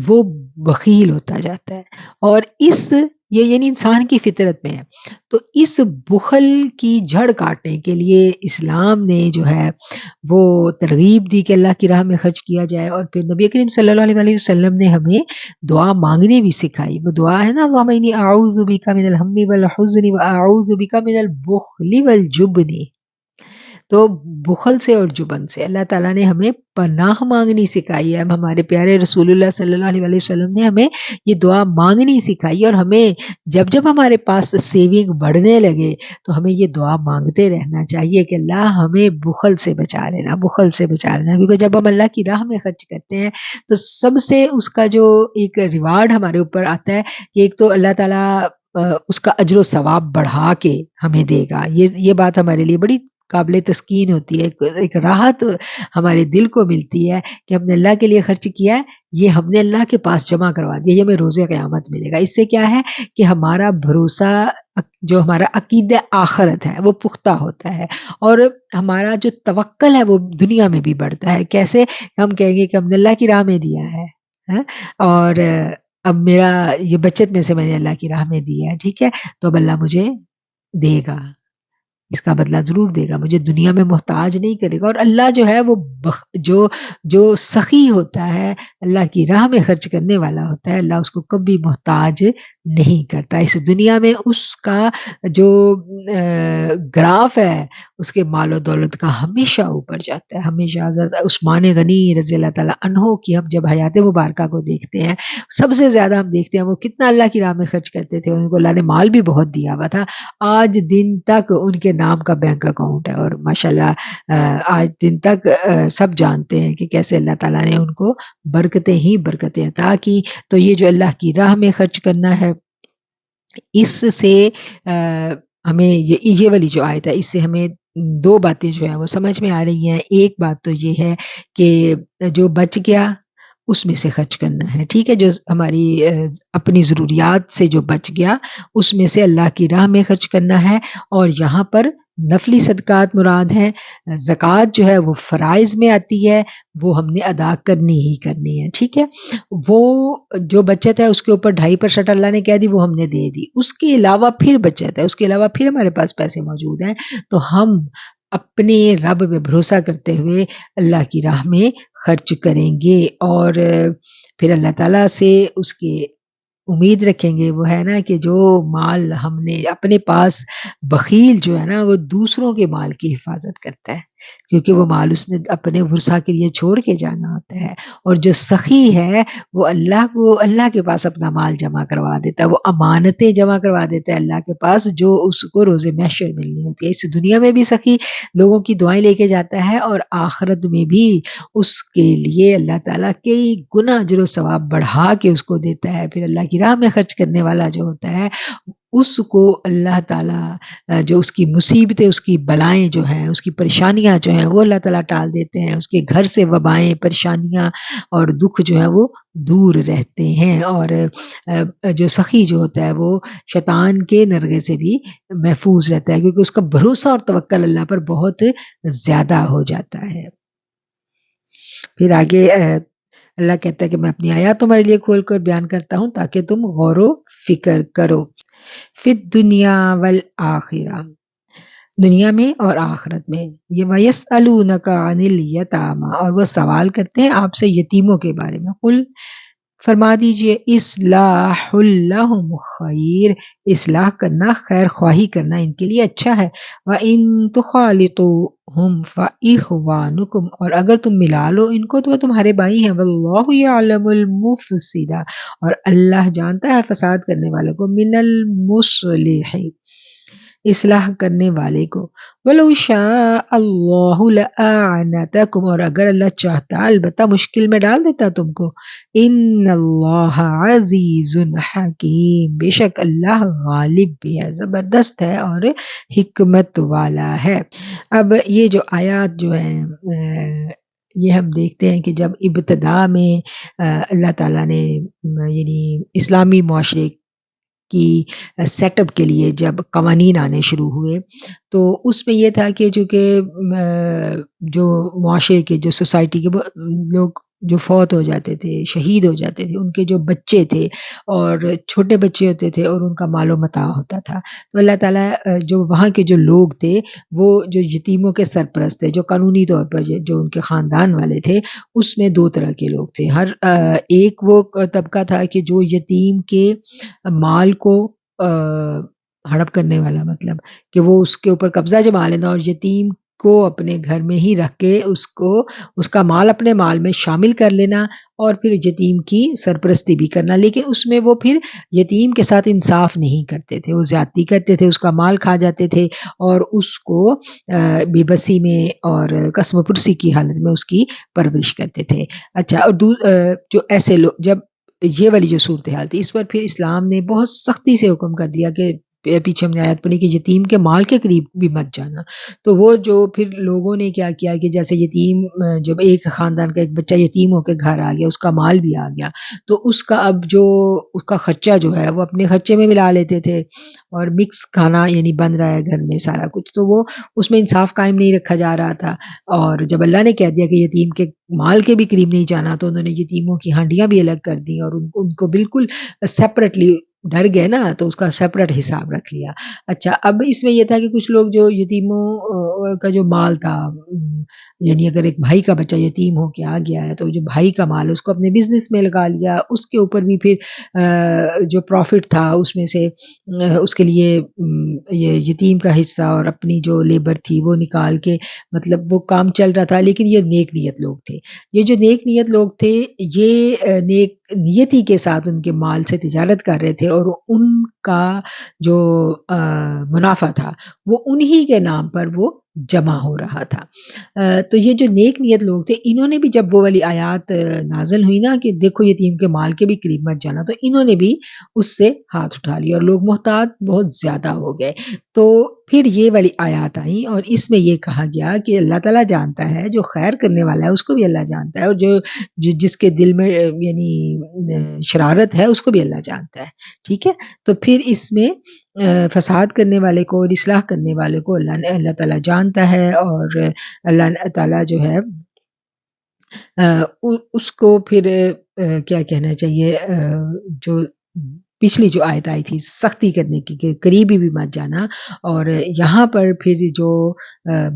وہ بخیل ہوتا جاتا ہے، اور یہ یعنی انسان کی فطرت میں ہے۔ تو اس بخل کی جڑ کاٹنے کے لیے اسلام نے جو ہے وہ ترغیب دی کہ اللہ کی راہ میں خرچ کیا جائے، اور پھر نبی کریم صلی اللہ علیہ وسلم نے ہمیں دعا مانگنی بھی سکھائی۔ وہ دعا ہے نا، اللہم انی اعوذ بک من الہم والحزن واعوذ بک من البخل والجبن، تو بخل سے اور جبن سے اللہ تعالیٰ نے ہمیں پناہ مانگنی سکھائی ہے۔ ہمارے پیارے رسول اللہ صلی اللہ علیہ وسلم نے ہمیں یہ دعا مانگنی سکھائی، اور ہمیں جب جب ہمارے پاس سیونگ بڑھنے لگے تو ہمیں یہ دعا مانگتے رہنا چاہیے کہ اللہ ہمیں بخل سے بچا لینا، بخل سے بچا لینا، کیونکہ جب ہم اللہ کی راہ میں خرچ کرتے ہیں تو سب سے اس کا جو ایک ریوارڈ ہمارے اوپر آتا ہے کہ ایک تو اللہ تعالیٰ اس کا اجر و ثواب بڑھا کے ہمیں دے گا۔ یہ بات ہمارے لیے بڑی قابل تسکین ہوتی ہے، ایک راحت ہمارے دل کو ملتی ہے کہ ہم نے اللہ کے لیے خرچ کیا ہے، یہ ہم نے اللہ کے پاس جمع کروا دیا، یہ ہمیں روز قیامت ملے گا۔ اس سے کیا ہے کہ ہمارا بھروسہ، جو ہمارا عقیدہ آخرت ہے وہ پختہ ہوتا ہے، اور ہمارا جو توکل ہے وہ دنیا میں بھی بڑھتا ہے۔ کیسے؟ ہم کہیں گے کہ ہم نے اللہ کی راہ میں دیا ہے، اور اب میرا یہ بچت میں سے میں نے اللہ کی راہ میں دیا ہے، ٹھیک ہے، تو اب اللہ مجھے دے گا، اس کا بدلہ ضرور دے گا، مجھے دنیا میں محتاج نہیں کرے گا۔ اور اللہ جو ہے وہ جو سخی ہوتا ہے، اللہ کی راہ میں خرچ کرنے والا ہوتا ہے، اللہ اس کو کبھی محتاج نہیں کرتا۔ اس دنیا میں اس کا جو گراف ہے اس کے مال و دولت کا ہمیشہ اوپر جاتا ہے، ہمیشہ۔ حضرت عثمان غنی رضی اللہ تعالیٰ عنہ کی ہم جب حیات مبارکہ کو دیکھتے ہیں، سب سے زیادہ ہم دیکھتے ہیں وہ کتنا اللہ کی راہ میں خرچ کرتے تھے، ان کو اللہ نے مال بھی بہت دیا ہوا تھا، آج دن تک ان کے نام کا بینک اکاؤنٹ ہے، اور ماشاءاللہ آج دن تک سب جانتے ہیں کہ کیسے اللہ تعالیٰ نے ان کو برکتیں ہی برکتیں عطا کی۔ تو یہ جو اللہ کی راہ میں خرچ کرنا ہے اس سے ہمیں یہ والی جو آیت ہے اس سے ہمیں 2 باتیں جو ہیں وہ سمجھ میں آ رہی ہیں۔ ایک بات تو یہ ہے کہ جو بچ گیا اس میں سے خرچ کرنا ہے، ٹھیک ہے؟ جو ہماری اپنی ضروریات سے جو بچ گیا اس میں سے اللہ کی راہ میں خرچ کرنا ہے، اور یہاں پر نفلی صدقات مراد ہیں۔ زکوٰۃ جو ہے وہ فرائض میں آتی ہے، وہ ہم نے ادا کرنی ہی کرنی ہے، ٹھیک ہے؟ وہ جو بچت ہے اس کے اوپر 2.5% اللہ نے کہہ دی، وہ ہم نے دے دی۔ اس کے علاوہ پھر بچت ہے، اس کے علاوہ پھر ہمارے پاس پیسے موجود ہیں، تو ہم اپنے رب پہ بھروسہ کرتے ہوئے اللہ کی راہ میں خرچ کریں گے، اور پھر اللہ تعالیٰ سے اس کے امید رکھیں گے، وہ ہے نا کہ جو مال ہم نے اپنے پاس، بخیل جو ہے نا وہ دوسروں کے مال کی حفاظت کرتا ہے، کیونکہ وہ مال اس نے اپنے ورثہ کے لیے چھوڑ کے جانا ہوتا ہے، اور جو سخی ہے وہ اللہ کے پاس اپنا مال جمع کروا دیتا ہے، وہ امانتیں جمع کروا دیتا ہے اللہ کے پاس جو اس کو روز محشر ملنی ہوتی ہے۔ اس دنیا میں بھی سخی لوگوں کی دعائیں لے کے جاتا ہے، اور آخرت میں بھی اس کے لیے اللہ تعالیٰ کئی گنا اجر و ثواب بڑھا کے اس کو دیتا ہے۔ پھر اللہ کی راہ میں خرچ کرنے والا جو ہوتا ہے اس کو اللہ تعالیٰ جو اس کی مصیبتیں، اس کی بلائیں جو ہیں، اس کی پریشانیاں جو ہیں وہ اللہ تعالیٰ ٹال دیتے ہیں، اس کے گھر سے وبائیں، پریشانیاں اور دکھ جو ہیں وہ دور رہتے ہیں، اور جو سخی جو ہوتا ہے وہ شیطان کے نرغے سے بھی محفوظ رہتا ہے، کیونکہ اس کا بھروسہ اور توکل اللہ پر بہت زیادہ ہو جاتا ہے۔ پھر آگے اللہ کہتا ہے کہ میں اپنی آیات تمہارے لیے کھول کر بیان کرتا ہوں تاکہ تم غور و فکر کرو۔ فی الدنیا والآخرہ، دنیا میں اور آخرت میں۔ یہ وَيَسْأَلُونَكَ عَنِ الْيَتَامَى، اور وہ سوال کرتے ہیں آپ سے یتیموں کے بارے میں۔ قل، فرما دیجئے، اصلاح لہم خیر، اصلاح کرنا، خیر خواہی کرنا ان کے لیے اچھا ہے۔ وَإِن تُخَالِطُوهُمْ فَإِخْوَانُكُمْ، اور اگر تم ملا لو ان کو تو وہ تمہارے بھائی ہیں۔ وَاللَّهُ يَعْلَمُ الْمُفْسِدَ، اور اللہ جانتا ہے فساد کرنے والے کو، مِنَ الْمُصْلِحِ، اصلاح کرنے والے کو۔ وَلَوْ شَاءَ اللَّهُ لَأَعْنَتَكُمْ، اور اگر اللہ چاہتا البتہ مشکل میں ڈال دیتا تم کو۔ ان اللہ عزیز حکیم، بے شک اللہ غالب بھی ہے، زبردست ہے اور حکمت والا ہے۔ اب یہ جو آیات جو ہیں یہ ہم دیکھتے ہیں کہ جب ابتدا میں اللہ تعالیٰ نے یعنی اسلامی معاشرے کی سیٹ اپ کے لیے جب قوانین آنے شروع ہوئے تو اس میں یہ تھا کہ چونکہ جو معاشرے کے، جو سوسائٹی کے لوگ جو فوت ہو جاتے تھے، شہید ہو جاتے تھے، ان کے جو بچے تھے اور چھوٹے بچے ہوتے تھے اور ان کا مال و متاع ہوتا تھا، تو اللہ تعالیٰ جو وہاں کے جو لوگ تھے وہ جو یتیموں کے سرپرست تھے، جو قانونی طور پر جو ان کے خاندان والے تھے، اس میں 2 طرح کے لوگ تھے۔ ہر ایک وہ طبقہ تھا کہ جو یتیم کے مال کو ہڑپ کرنے والا، مطلب کہ وہ اس کے اوپر قبضہ جما لینا اور یتیم کو اپنے گھر میں ہی رکھ کے اس کا مال اپنے مال میں شامل کر لینا اور پھر یتیم کی سرپرستی بھی کرنا، لیکن اس میں وہ پھر یتیم کے ساتھ انصاف نہیں کرتے تھے، وہ زیادتی کرتے تھے، اس کا مال کھا جاتے تھے اور اس کو بے بسی میں اور قسم پرسی کی حالت میں اس کی پرورش کرتے تھے۔ اچھا، اور جو ایسے لوگ، جب یہ والی جو صورتحال تھی اس پر پھر اسلام نے بہت سختی سے حکم کر دیا کہ پیچھے ہم نے آیت پڑھی کہ یتیم کے مال کے قریب بھی مت جانا۔ تو وہ جو پھر لوگوں نے کیا کیا کہ جیسے یتیم، جب ایک خاندان کا ایک بچہ یتیم ہو کے گھر آ گیا، اس کا مال بھی آ گیا، تو اس کا اب جو اس کا خرچہ جو ہے وہ اپنے خرچے میں ملا لیتے تھے اور مکس کھانا یعنی بن رہا ہے گھر میں سارا کچھ، تو وہ اس میں انصاف قائم نہیں رکھا جا رہا تھا۔ اور جب اللہ نے کہہ دیا کہ یتیم کے مال کے بھی قریب نہیں جانا تو انہوں نے یتیموں کی ہانڈیاں بھی الگ کر دی اور ان کو بالکل سیپریٹلی، ڈر گئے نا تو اس کا سیپریٹ حساب رکھ لیا۔ اچھا، اب اس میں یہ تھا کہ کچھ لوگ جو یتیموں کا جو مال تھا، یعنی اگر ایک بھائی کا بچہ یتیم ہو کے آ گیا ہے تو جو بھائی کا مال اس کو اپنے بزنس میں لگا لیا، اس کے اوپر بھی پھر جو پروفٹ تھا اس میں سے اس کے لیے یہ یتیم کا حصہ اور اپنی جو لیبر تھی وہ نکال کے، مطلب وہ کام چل رہا تھا۔ لیکن یہ نیک نیت لوگ تھے، یہ جو نیک نیت لوگ تھے یہ نیک نیتی کے ساتھ ان کے مال سے تجارت کر رہے تھے اور ان کا جو منافع تھا وہ انہی کے نام پر وہ جمع ہو رہا تھا۔ تو یہ جو نیک نیت لوگ تھے، انہوں نے بھی جب وہ والی آیات نازل ہوئی نا کہ دیکھو یتیم کے مال کے بھی قریب مت جانا، تو انہوں نے بھی اس سے ہاتھ اٹھا لیا اور لوگ محتاط بہت زیادہ ہو گئے۔ تو پھر یہ والی آیات آئیں اور اس میں یہ کہا گیا کہ اللہ تعالیٰ جانتا ہے، جو خیر کرنے والا ہے اس کو بھی اللہ جانتا ہے، اور جس کے دل میں یعنی شرارت ہے اس کو بھی اللہ جانتا ہے، ٹھیک ہے۔ تو پھر اس میں فساد کرنے والے کو اور اصلاح کرنے والے کو اللہ تعالیٰ جانتا ہے، اور اللہ تعالیٰ جو ہے اس کو پھر کیا کہنا چاہیے، جو پچھلی جو آیت آئی تھی سختی کرنے کی کہ قریبی بھی مت جانا، اور یہاں پر پھر جو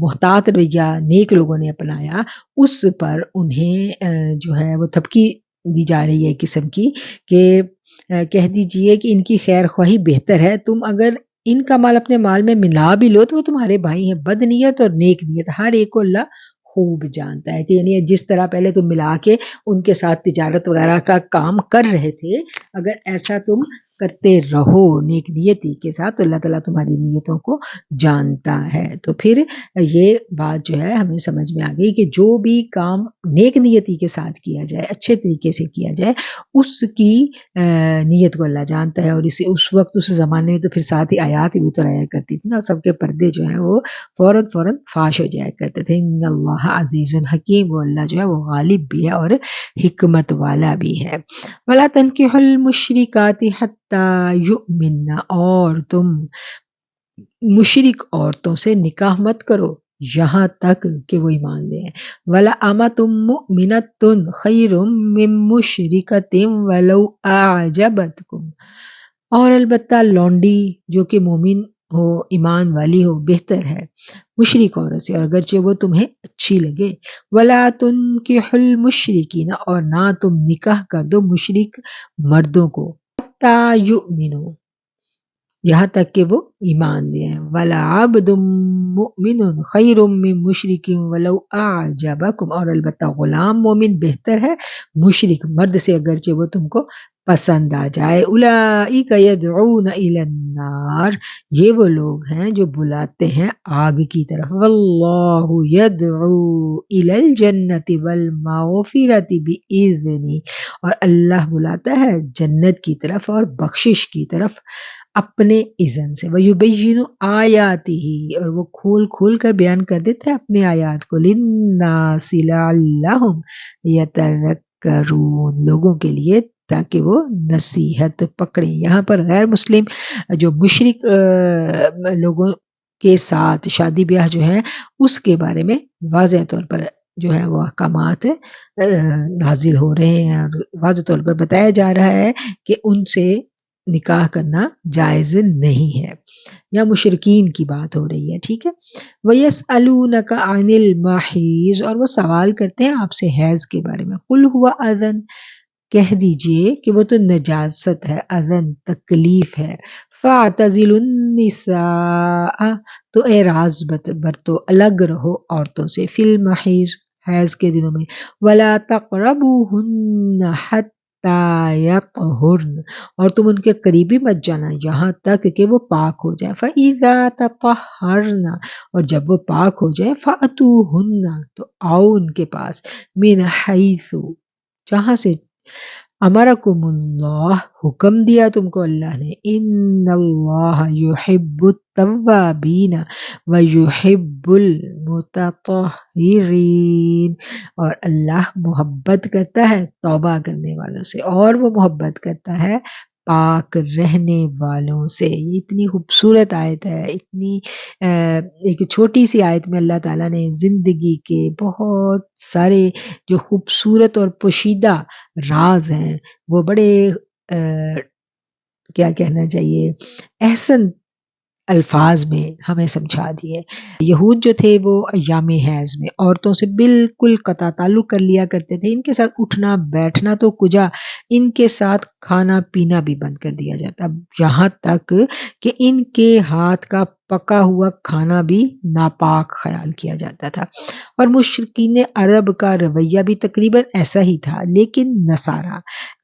محتاط رویہ نیک لوگوں نے اپنایا اس پر انہیں جو ہے وہ تھپکی دی جا رہی ہے ایک قسم کی، کہ کہہ دیجئے کہ ان کی خیر خواہی بہتر ہے، تم اگر ان کا مال اپنے مال میں ملا بھی لو تو وہ تمہارے بھائی ہیں، بد نیت اور نیک نیت ہر ایک کو اللہ خوب جانتا ہے، کہ یعنی جس طرح پہلے تم ملا کے ان کے ساتھ تجارت وغیرہ کا کام کر رہے تھے، اگر ایسا تم کرتے رہو نیک نیتی کے ساتھ تو اللہ تعالیٰ تمہاری نیتوں کو جانتا ہے۔ تو پھر یہ بات جو ہے ہمیں سمجھ میں آ گئی کہ جو بھی کام نیک نیتی کے ساتھ کیا جائے، اچھے طریقے سے کیا جائے، اس کی نیت کو اللہ جانتا ہے، اور اس وقت اس زمانے میں تو پھر ساتھ ہی آیات بھی اتر آیا کرتی تھی نا، سب کے پردے جو ہیں وہ فوراً فاش ہو جایا کرتے تھے۔ ان اللہ عزیز حکیم، وہ اللہ جو ہے وہ غالب بھی ہے اور حکمت والا بھی ہے۔ وَلَا تَنْكِحُوا الْمُشْرِكَاتِ حَتَّى يُؤْمِنَّ، اور تم مشرک عورتوں سے نکاح مت کرو یہاں تک کہ وہ ایمان لے آئیں۔ وَلَأَمَةٌ مُؤْمِنَةٌ خَيْرٌ مِّن مُشْرِكَةٍ وَلَوْ أَعْجَبَتْكُمْ، اور البتہ لونڈی جو کہ مومن ہو، ایمان والی ہو، بہتر ہے مشرک عورت سے، اور اگرچہ وہ تمہیں اچھی لگے۔ وَلَا تُنْكِحُوا الْمُشْرِكِينَ، اور نہ تم نکاح کر دو مشرک مردوں کو، حَتَّى يُؤْمِنُوا، یہاں تک کہ وہ ایمان لے آئیں۔ وَلَعَبْدٌ مُؤْمِنٌ خَيْرٌ مِّن مُشْرِكٍ وَلَوْ أَعْجَبَكُمْ، اور البتہ غلام مومن بہتر ہے مشرک مرد سے اگرچہ وہ تم کو پسند آ جائے۔ أُولَئِكَ يَدْعُونَ إِلَى النَّارِ، یہ وہ لوگ ہیں جو بلاتے ہیں آگ کی طرف۔ وَاللَّهُ يَدْعُو إِلَى الْجَنَّةِ وَالْمَغْفِرَةِ بِإِذْنِهِ، اور اللہ بلاتا ہے جنت کی طرف اور بخشش کی طرف اپنے اذن سے۔ وَيُبَيِّنُ آيَاتِهِ، اور وہ کھول کھول کر بیان کر دیتا ہے اپنے آیات کو، لِلنَّاسِ لَعَلَّهُمْ يَتَذَكَّرُونَ، لوگوں کے لیے تاکہ وہ نصیحت پکڑیں۔ یہاں پر غیر مسلم جو مشرک لوگوں کے ساتھ شادی بیاہ جو ہے اس کے بارے میں واضح طور پر جو ہے وہ احکامات نازل ہو رہے ہیں، اور واضح طور پر بتایا جا رہا ہے کہ ان سے نکاح کرنا جائز نہیں ہے، یا مشرکین کی بات ہو رہی ہے، ٹھیک ہے۔ وَيَسْأَلُونَكَ عَنِ الْمَحِيضِ، اور وہ سوال کرتے ہیں آپ سے حیض کے بارے میں۔ قُلْ هُوَ أَذًى، کہہ دیجئے کہ وہ تو نجاست ہے، اذن تکلیف ہے۔ فَاعْتَزِلُوا النِّسَاءَ، تو اعراض برتو، الگ رہو عورتوں سے، فی المحیض، حیض کے دنوں میں۔ وَلَا تَقْرَبُوهُنَّ حَتَّى يَطْهُرْنَ، اور تم ان کے قریبی مت جانا یہاں تک کہ وہ پاک ہو جائیں۔ فَإِذَا تَطَهَّرْنَ، اور جب وہ پاک ہو جائیں، فَأْتُوهُنَّ، تو آؤ ان کے پاس، مِنْ حَيْثُ، جہاں سے امرکم اللہ، حکم دیا تم کو اللہ نے۔ ان اللہ یحب التوابین ویحب المتطہرین، اور اللہ محبت کرتا ہے توبہ کرنے والوں سے، اور وہ محبت کرتا ہے پاک رہنے والوں سے۔ یہ اتنی خوبصورت آیت ہے، اتنی ایک چھوٹی سی آیت میں اللہ تعالیٰ نے زندگی کے بہت سارے جو خوبصورت اور پوشیدہ راز ہیں وہ بڑے کیا کہنا چاہیے احسن الفاظ میں ہمیں سمجھا دیے۔ یہود جو تھے وہ ایام حیض میں عورتوں سے بالکل قطع تعلق کر لیا کرتے تھے، ان کے ساتھ اٹھنا بیٹھنا تو کجا، ان کے ساتھ کھانا پینا بھی بند کر دیا جاتا، یہاں تک کہ ان کے ہاتھ کا پکا ہوا کھانا بھی ناپاک خیال کیا جاتا تھا۔ اور مشرکین عرب کا رویہ بھی تقریباً ایسا ہی تھا، لیکن نصارہ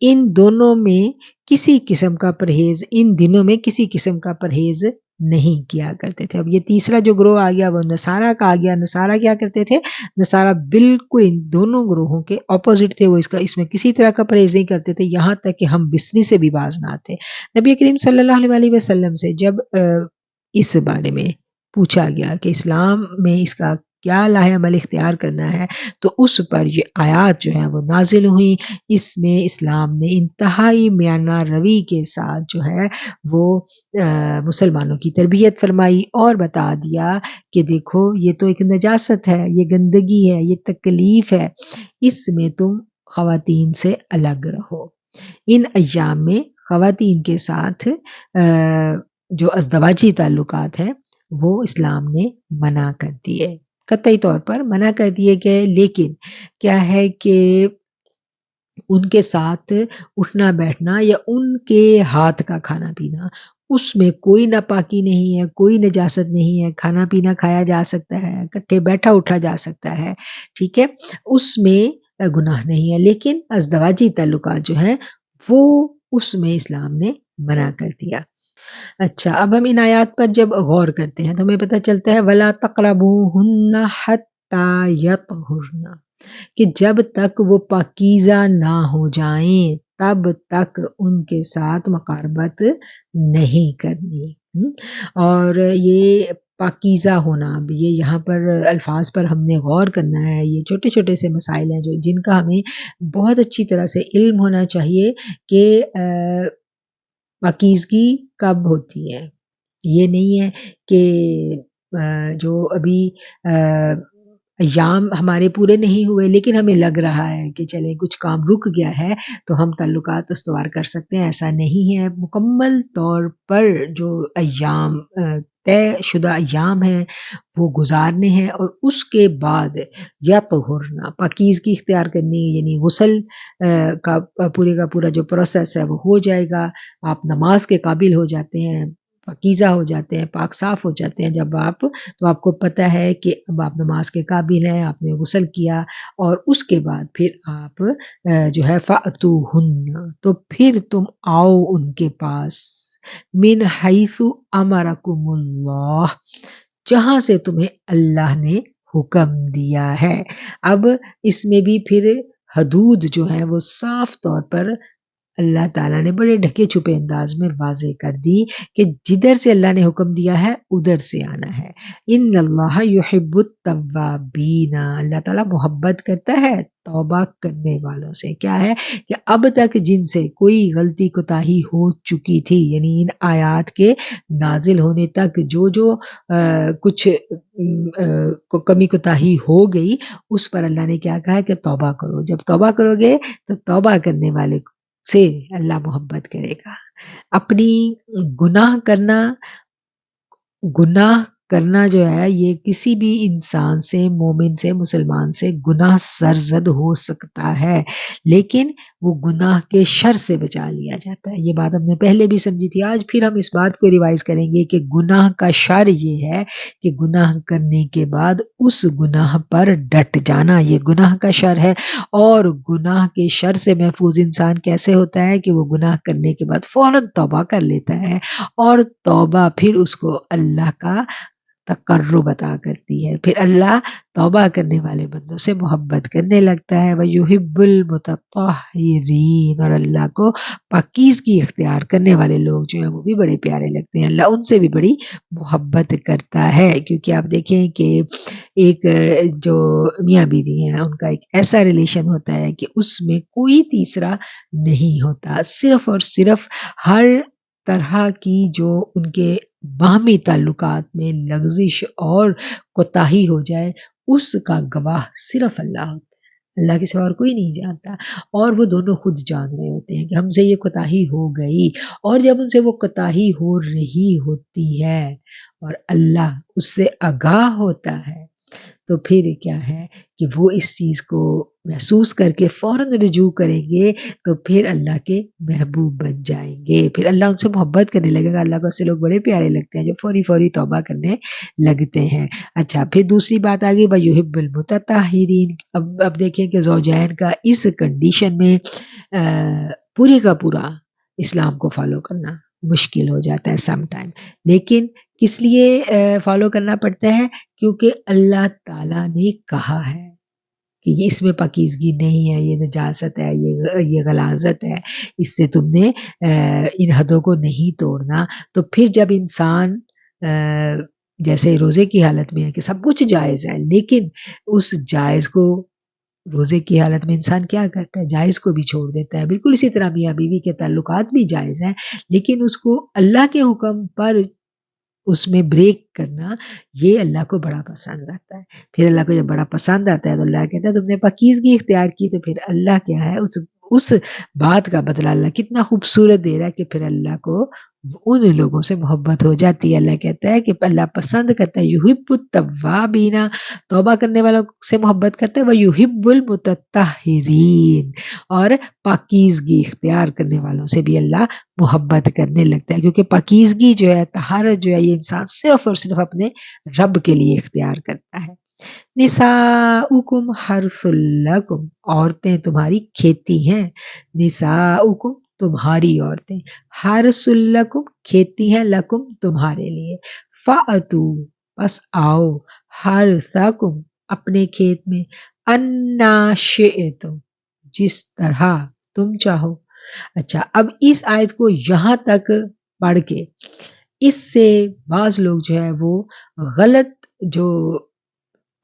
ان دونوں میں کسی قسم کا پرہیز، ان دنوں میں کسی قسم کا پرہیز نہیں کیا کرتے تھے۔ اب یہ تیسرا جو گروہ آ گیا وہ نصارہ کا آ گیا۔ نصارہ کیا کرتے تھے؟ نصارہ بالکل ان دونوں گروہوں کے اپوزٹ تھے، وہ اس میں کسی طرح کا پرہیز نہیں کرتے تھے، یہاں تک کہ ہم بسری سے بھی باز نہ آتے۔ نبی کریم صلی اللہ علیہ وسلم سے جب اس بارے میں پوچھا گیا کہ اسلام میں اس کا کیا لاہ عمل اختیار کرنا ہے، تو اس پر یہ آیات جو ہیں وہ نازل ہوئی۔ اس میں اسلام نے انتہائی میانہ روی کے ساتھ جو ہے وہ مسلمانوں کی تربیت فرمائی اور بتا دیا کہ دیکھو یہ تو ایک نجاست ہے، یہ گندگی ہے، یہ تکلیف ہے، اس میں تم خواتین سے الگ رہو۔ ان ایام میں خواتین کے ساتھ جو ازدواجی تعلقات ہیں وہ اسلام نے منع کر دیے، قطعی طور پر منع کر دیے گئے، لیکن کیا ہے کہ ان کے ساتھ اٹھنا بیٹھنا یا ان کے ہاتھ کا کھانا پینا، اس میں کوئی ناپاکی نہیں ہے، کوئی نجاست نہیں ہے، کھانا پینا کھایا جا سکتا ہے، اکٹھے بیٹھا اٹھا جا سکتا ہے، ٹھیک ہے، اس میں گناہ نہیں ہے، لیکن ازدواجی تعلقات جو ہیں وہ اس میں اسلام نے منع کر دیا۔ اچھا، اب ہم ان آیات پر جب غور کرتے ہیں تو ہمیں پتہ چلتا ہے وَلَا تَقْرَبُوهُنَّ حَتَّى يَطْهُرْنَ، کہ جب تک وہ پاکیزہ نہ ہو جائیں تب تک ان کے ساتھ مقاربت نہیں کرنی۔ اور یہ پاکیزہ ہونا، اب یہ یہاں پر الفاظ پر ہم نے غور کرنا ہے، یہ چھوٹے چھوٹے سے مسائل ہیں جن کا ہمیں بہت اچھی طرح سے علم ہونا چاہیے کہ پاکیزگی کب ہوتی ہے۔ یہ نہیں ہے کہ جو ابھی ایام ہمارے پورے نہیں ہوئے لیکن ہمیں لگ رہا ہے کہ چلیں کچھ کام رک گیا ہے تو ہم تعلقات استوار کر سکتے ہیں، ایسا نہیں ہے۔ مکمل طور پر جو ایام طے شدہ ایام ہیں وہ گزارنے ہیں، اور اس کے بعد یا طہرنا، پاکیزگی اختیار کرنی، یعنی غسل کا پورا جو پروسیس ہے وہ ہو جائے گا، آپ نماز کے قابل ہو جاتے ہیں، پاکیزہ ہو جاتے ہیں، پاک صاف ہو جاتے ہیں جب آپ، تو آپ کو پتہ ہے کہ اب آپ نماز کے قابل ہیں، آپ نے غسل کیا، اور اس کے بعد پھر آپ جو ہے فَأْتُوهُنَّ، تو پھر تم آؤ ان کے پاس، مِنْ حَيْثُ أَمَرَكُمُ اللَّهُ، جہاں سے تمہیں اللہ نے حکم دیا ہے۔ اب اس میں بھی پھر حدود جو ہیں وہ صاف طور پر اللہ تعالیٰ نے بڑے ڈھکے چھپے انداز میں واضح کر دی کہ جدھر سے اللہ نے حکم دیا ہے ادھر سے آنا ہے۔ ان اللہ یحب التوابین، اللہ تعالیٰ محبت کرتا ہے توبہ کرنے والوں سے۔ کیا ہے کہ اب تک جن سے کوئی غلطی کوتاہی ہو چکی تھی، یعنی ان آیات کے نازل ہونے تک جو کچھ کمی کوتاہی ہو گئی، اس پر اللہ نے کیا کہا کہ توبہ کرو۔ جب توبہ کرو گے تو توبہ کرنے والے سے اللہ محبت کرے گا۔ اپنی گناہ کرنا جو ہے یہ کسی بھی انسان سے، مومن سے، مسلمان سے گناہ سرزد ہو سکتا ہے، لیکن وہ گناہ کے شر سے بچا لیا جاتا ہے۔ یہ بات ہم نے پہلے بھی سمجھی تھی، آج پھر ہم اس بات کو ریوائز کریں گے کہ گناہ کا شر یہ ہے کہ گناہ کرنے کے بعد اس گناہ پر ڈٹ جانا، یہ گناہ کا شر ہے۔ اور گناہ کے شر سے محفوظ انسان کیسے ہوتا ہے کہ وہ گناہ کرنے کے بعد فوراً توبہ کر لیتا ہے، اور توبہ پھر اس کو اللہ کا تقرب عطا کرتی ہے، پھر اللہ توبہ کرنے والے بندوں سے محبت کرنے لگتا ہے۔ وَيُحِبُّ الْمُتَطَّهِّرِينَ، اور اللہ کو پاکیزگی اختیار کرنے والے لوگ جو ہیں وہ بھی بڑے پیارے لگتے ہیں، اللہ ان سے بھی بڑی محبت کرتا ہے، کیونکہ آپ دیکھیں کہ ایک جو میاں بیوی ہیں ان کا ایک ایسا ریلیشن ہوتا ہے کہ اس میں کوئی تیسرا نہیں ہوتا، صرف اور صرف ہر طرح کی جو ان کے باہمی تعلقات میں لغزش اور کوتاہی ہو جائے اس کا گواہ صرف اللہ ہوتا ہے، اللہ کے سوا اور کوئی نہیں جانتا، اور وہ دونوں خود جان رہے ہوتے ہیں کہ ہم سے یہ کوتاہی ہو گئی، اور جب ان سے وہ کوتاہی ہو رہی ہوتی ہے اور اللہ اس سے آگاہ ہوتا ہے تو پھر کیا ہے کہ وہ اس چیز کو محسوس کر کے فوراً رجوع کریں گے، تو پھر اللہ کے محبوب بن جائیں گے، پھر اللہ ان سے محبت کرنے لگے گا۔ اللہ کو ایسے لوگ بڑے پیارے لگتے ہیں جو فوری توبہ کرنے لگتے ہیں۔ اچھا، پھر دوسری بات آ گئی وَيُحِبُّ الْمُتَطَّهِّرِينَ۔ اب دیکھیں کہ زوجین کا اس کنڈیشن میں پورے کا پورا اسلام کو فالو کرنا، مشکل ہو جاتا ہے سم ٹائم، لیکن کس لیے فالو کرنا پڑتا ہے؟ کیونکہ اللہ تعالیٰ نے کہا ہے کہ یہ اس میں پاکیزگی نہیں ہے، یہ نجاست ہے، یہ غلاظت ہے، اس سے تم نے ان حدوں کو نہیں توڑنا۔ تو پھر جب انسان جیسے روزے کی حالت میں ہے کہ سب کچھ جائز ہے، لیکن اس جائز کو روزے کی حالت میں انسان کیا کرتا ہے؟ جائز کو بھی چھوڑ دیتا ہے۔ بالکل اسی طرح میاں بیوی کے تعلقات بھی جائز ہیں، لیکن اس کو اللہ کے حکم پر اس میں بریک کرنا، یہ اللہ کو بڑا پسند آتا ہے۔ پھر اللہ کو جب بڑا پسند آتا ہے تو اللہ کہتا ہے تم نے پاکیزگی اختیار کی، تو پھر اللہ کیا ہے اس بات کا بدلہ اللہ کتنا خوبصورت دے رہا ہے کہ پھر اللہ کو ان لوگوں سے محبت ہو جاتی ہے۔ اللہ کہتا ہے کہ اللہ پسند کرتا ہے یحب التوابین، توبہ کرنے والوں سے محبت کرتا ہے، ویحب المتطہرین، اور پاکیزگی اختیار کرنے والوں سے بھی اللہ محبت کرنے لگتا ہے، کیونکہ پاکیزگی جو ہے، طہارت جو ہے، یہ انسان صرف اور صرف اپنے رب کے لیے اختیار کرتا ہے۔ نساؤکم حرث لکم، عورتیں تمہاری کھیتی ہیں، نساؤکم تمہاری عورتیں، حرث لکم کھیتی ہیں، لکم تمہارے لیے، فأتو پس آؤ، حرثکم اپنے کھیت میں، انا شئتم جس طرح تم چاہو۔ اچھا، اب اس آیت کو یہاں تک پڑھ کے اس سے بعض لوگ جو ہے وہ غلط جو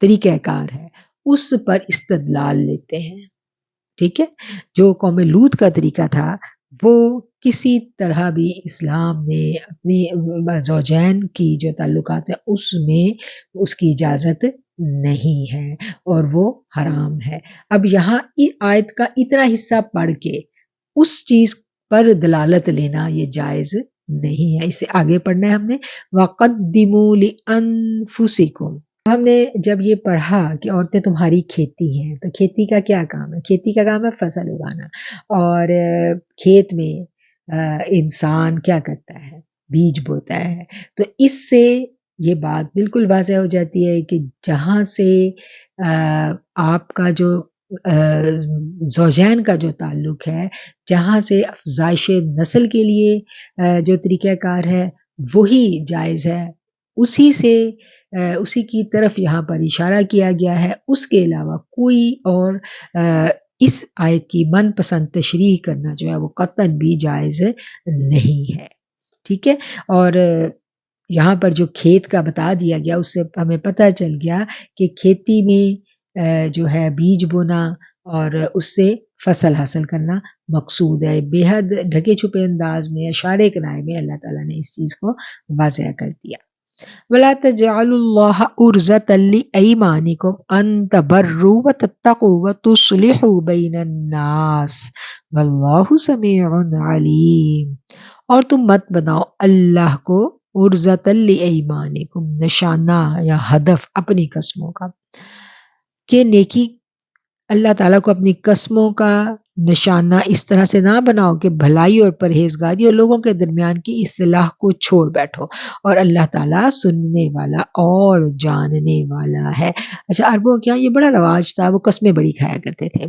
طریقہ کار ہے اس پر استدلال لیتے ہیں، ٹھیک ہے؟ جو قوم لوط کا طریقہ تھا وہ کسی طرح بھی اسلام نے اپنی زوجین کی جو تعلقات ہیں اس میں اس کی اجازت نہیں ہے اور وہ حرام ہے۔ اب یہاں آیت کا اتنا حصہ پڑھ کے اس چیز پر دلالت لینا یہ جائز نہیں ہے۔ اسے آگے پڑھنا ہے ہم نے، وَقَدِّمُوا لِأَنفُسِكُمْ۔ ہم نے جب یہ پڑھا کہ عورتیں تمہاری کھیتی ہیں، تو کھیتی کا کیا کام ہے؟ کھیتی کا کام ہے فصل اگانا، اور کھیت میں انسان کیا کرتا ہے؟ بیج بوتا ہے۔ تو اس سے یہ بات بالکل واضح ہو جاتی ہے کہ جہاں سے آپ کا جو زوجین کا جو تعلق ہے، جہاں سے افزائش نسل کے لیے جو طریقہ کار ہے وہی جائز ہے، اسی کی طرف یہاں پر اشارہ کیا گیا ہے۔ اس کے علاوہ کوئی اور اس آیت کی من پسند تشریح کرنا جو ہے وہ قطعاً بھی جائز نہیں ہے، ٹھیک ہے؟ اور یہاں پر جو کھیت کا بتا دیا گیا اس سے ہمیں پتہ چل گیا کہ کھیتی میں جو ہے بیج بونا اور اس سے فصل حاصل کرنا مقصود ہے۔ بے حد ڈھکے چھپے انداز میں، اشارے کنائے میں اللہ تعالیٰ نے اس چیز کو واضح کر دیا۔ وَلَا تَجْعَلُوا اللَّهَ عُرْضَةً لِأَيْمَانِكُمْ أَن تَبَرُّوا وَتَتَّقُوا وَتُصْلِحُوا بَيْنَ النَّاسِ وَاللَّهُ سَمِيعٌ عَلِيمٌ۔ اور تم مت بناؤ اللہ کو عُرْضَةً لِأَيْمَانِكُمْ، نشانہ یا ہدف اپنی قسموں کا، کہ نیکی اللہ تعالیٰ کو اپنی قسموں کا نشانہ اس طرح سے نہ بناؤ کہ بھلائی اور پرہیزگاری اور لوگوں کے درمیان کی اصلاح کو چھوڑ بیٹھو، اور اللہ تعالیٰ سننے والا اور جاننے والا ہے۔ اچھا، عربوں کے یہاں یہ بڑا رواج تھا، وہ قسمیں بڑی کھایا کرتے تھے،